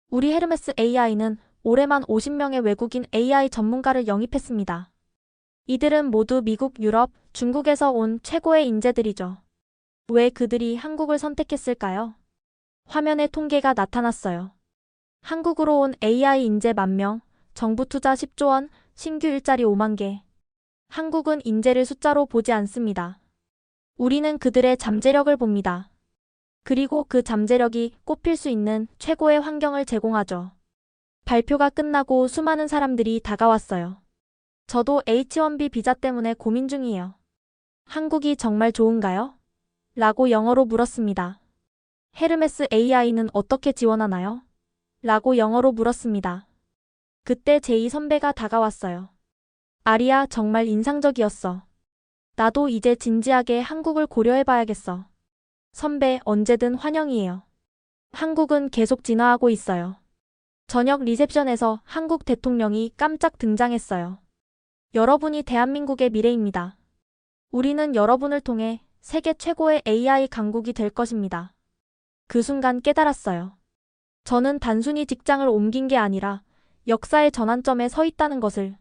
우리 헤르메스 AI는 올해만 50명의 외국인 AI 전문가를 영입했습니다. 이들은 모두 미국, 유럽, 중국에서 온 최고의 인재들이죠. 왜 그들이 한국을 선택했을까요? 화면에 통계가 나타났어요. 한국으로 온 AI 인재 10,000명, 정부 투자 10조 원, 신규 일자리 5만 개. 한국은 인재를 숫자로 보지 않습니다. 우리는 그들의 잠재력을 봅니다. 그리고 그 잠재력이 꽃필 수 있는 최고의 환경을 제공하죠. 발표가 끝나고 수많은 사람들이 다가왔어요. 저도 H1B 비자 때문에 고민 중이에요. 한국이 정말 좋은가요? 라고 영어로 물었습니다. 헤르메스 AI는 어떻게 지원하나요? 라고 영어로 물었습니다. 그때 제이 선배가 다가왔어요. 아리야, 정말 인상적이었어. 나도 이제 진지하게 한국을 고려해봐야겠어. 선배, 언제든 환영이에요. 한국은 계속 진화하고 있어요. 저녁 리셉션에서 한국 대통령이 깜짝 등장했어요. 여러분이 대한민국의 미래입니다. 우리는 여러분을 통해 세계 최고의 AI 강국이 될 것입니다. 그 순간 깨달았어요. 저는 단순히 직장을 옮긴 게 아니라 역사의 전환점에 서 있다는 것을.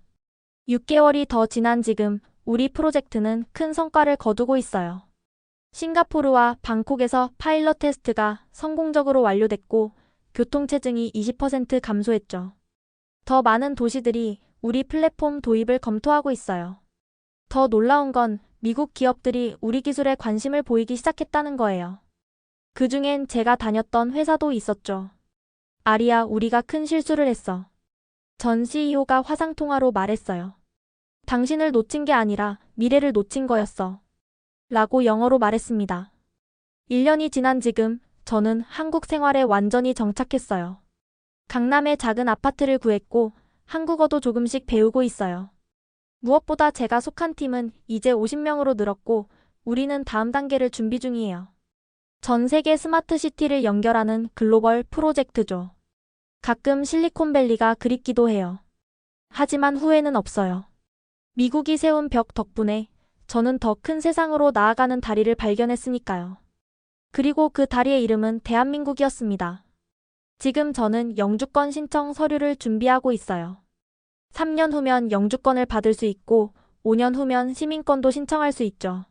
6개월이 더 지난 지금 우리 프로젝트는 큰 성과를 거두고 있어요. 싱가포르와 방콕에서 파일럿 테스트가 성공적으로 완료됐고 교통체증이 20% 감소했죠. 더 많은 도시들이 우리 플랫폼 도입을 검토하고 있어요. 더 놀라운 건 미국 기업들이 우리 기술에 관심을 보이기 시작했다는 거예요. 그중엔 제가 다녔던 회사도 있었죠. 아리야, 우리가 큰 실수를 했어. 전 CEO가 화상통화로 말했어요. 당신을 놓친 게 아니라 미래를 놓친 거였어. 라고 영어로 말했습니다. 1년이 지난 지금 저는 한국 생활에 완전히 정착했어요. 강남에 작은 아파트를 구했고 한국어도 조금씩 배우고 있어요. 무엇보다 제가 속한 팀은 이제 50명으로 늘었고 우리는 다음 단계를 준비 중이에요. 전 세계 스마트 시티를 연결하는 글로벌 프로젝트죠. 가끔 실리콘밸리가 그립기도 해요. 하지만 후회는 없어요. 미국이 세운 벽 덕분에 저는 더 큰 세상으로 나아가는 다리를 발견했으니까요. 그리고 그 다리의 이름은 대한민국이었습니다. 지금 저는 영주권 신청 서류를 준비하고 있어요. 3년 후면 영주권을 받을 수 있고 5년 후면 시민권도 신청할 수 있죠.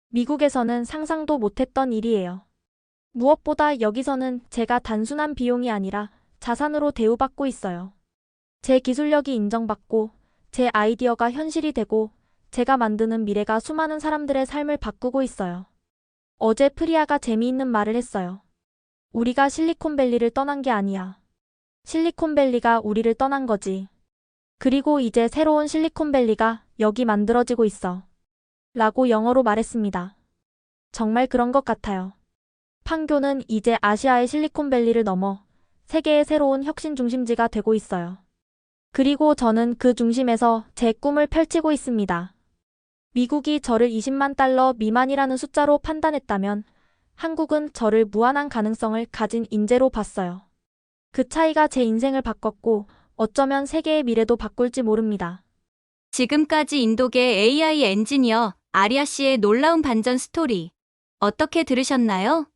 미국에서는 상상도 못했던 일이에요. 무엇보다 여기서는 제가 단순한 비용이 아니라 자산으로 대우받고 있어요. 제 기술력이 인정받고 제 아이디어가 현실이 되고 제가 만드는 미래가 수많은 사람들의 삶을 바꾸고 있어요. 어제 프리아가 재미있는 말을 했어요. 우리가 실리콘밸리를 떠난 게 아니야. 실리콘밸리가 우리를 떠난 거지. 그리고 이제 새로운 실리콘밸리가 여기 만들어지고 있어. 라고 영어로 말했습니다. 정말 그런 것 같아요. 판교는 이제 아시아의 실리콘밸리를 넘어 세계의 새로운 혁신 중심지가 되고 있어요. 그리고 저는 그 중심에서 제 꿈을 펼치고 있습니다. 미국이 저를 20만 달러 미만이라는 숫자로 판단했다면 한국은 저를 무한한 가능성을 가진 인재로 봤어요. 그 차이가 제 인생을 바꿨고 어쩌면 세계의 미래도 바꿀지 모릅니다. 지금까지 인도계 AI 엔지니어 아리아 씨의 놀라운 반전 스토리 어떻게 들으셨나요?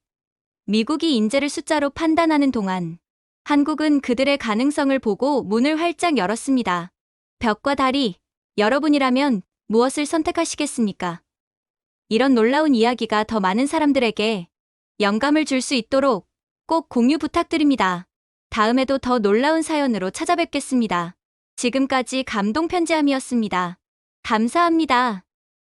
미국이 인재를 숫자로 판단하는 동안 한국은 그들의 가능성을 보고 문을 활짝 열었습니다. 벽과 다리, 여러분이라면 무엇을 선택하시겠습니까? 이런 놀라운 이야기가 더 많은 사람들에게 영감을 줄 수 있도록 꼭 공유 부탁드립니다. 다음에도 더 놀라운 사연으로 찾아뵙겠습니다. 지금까지 감동 편지함이었습니다. 감사합니다.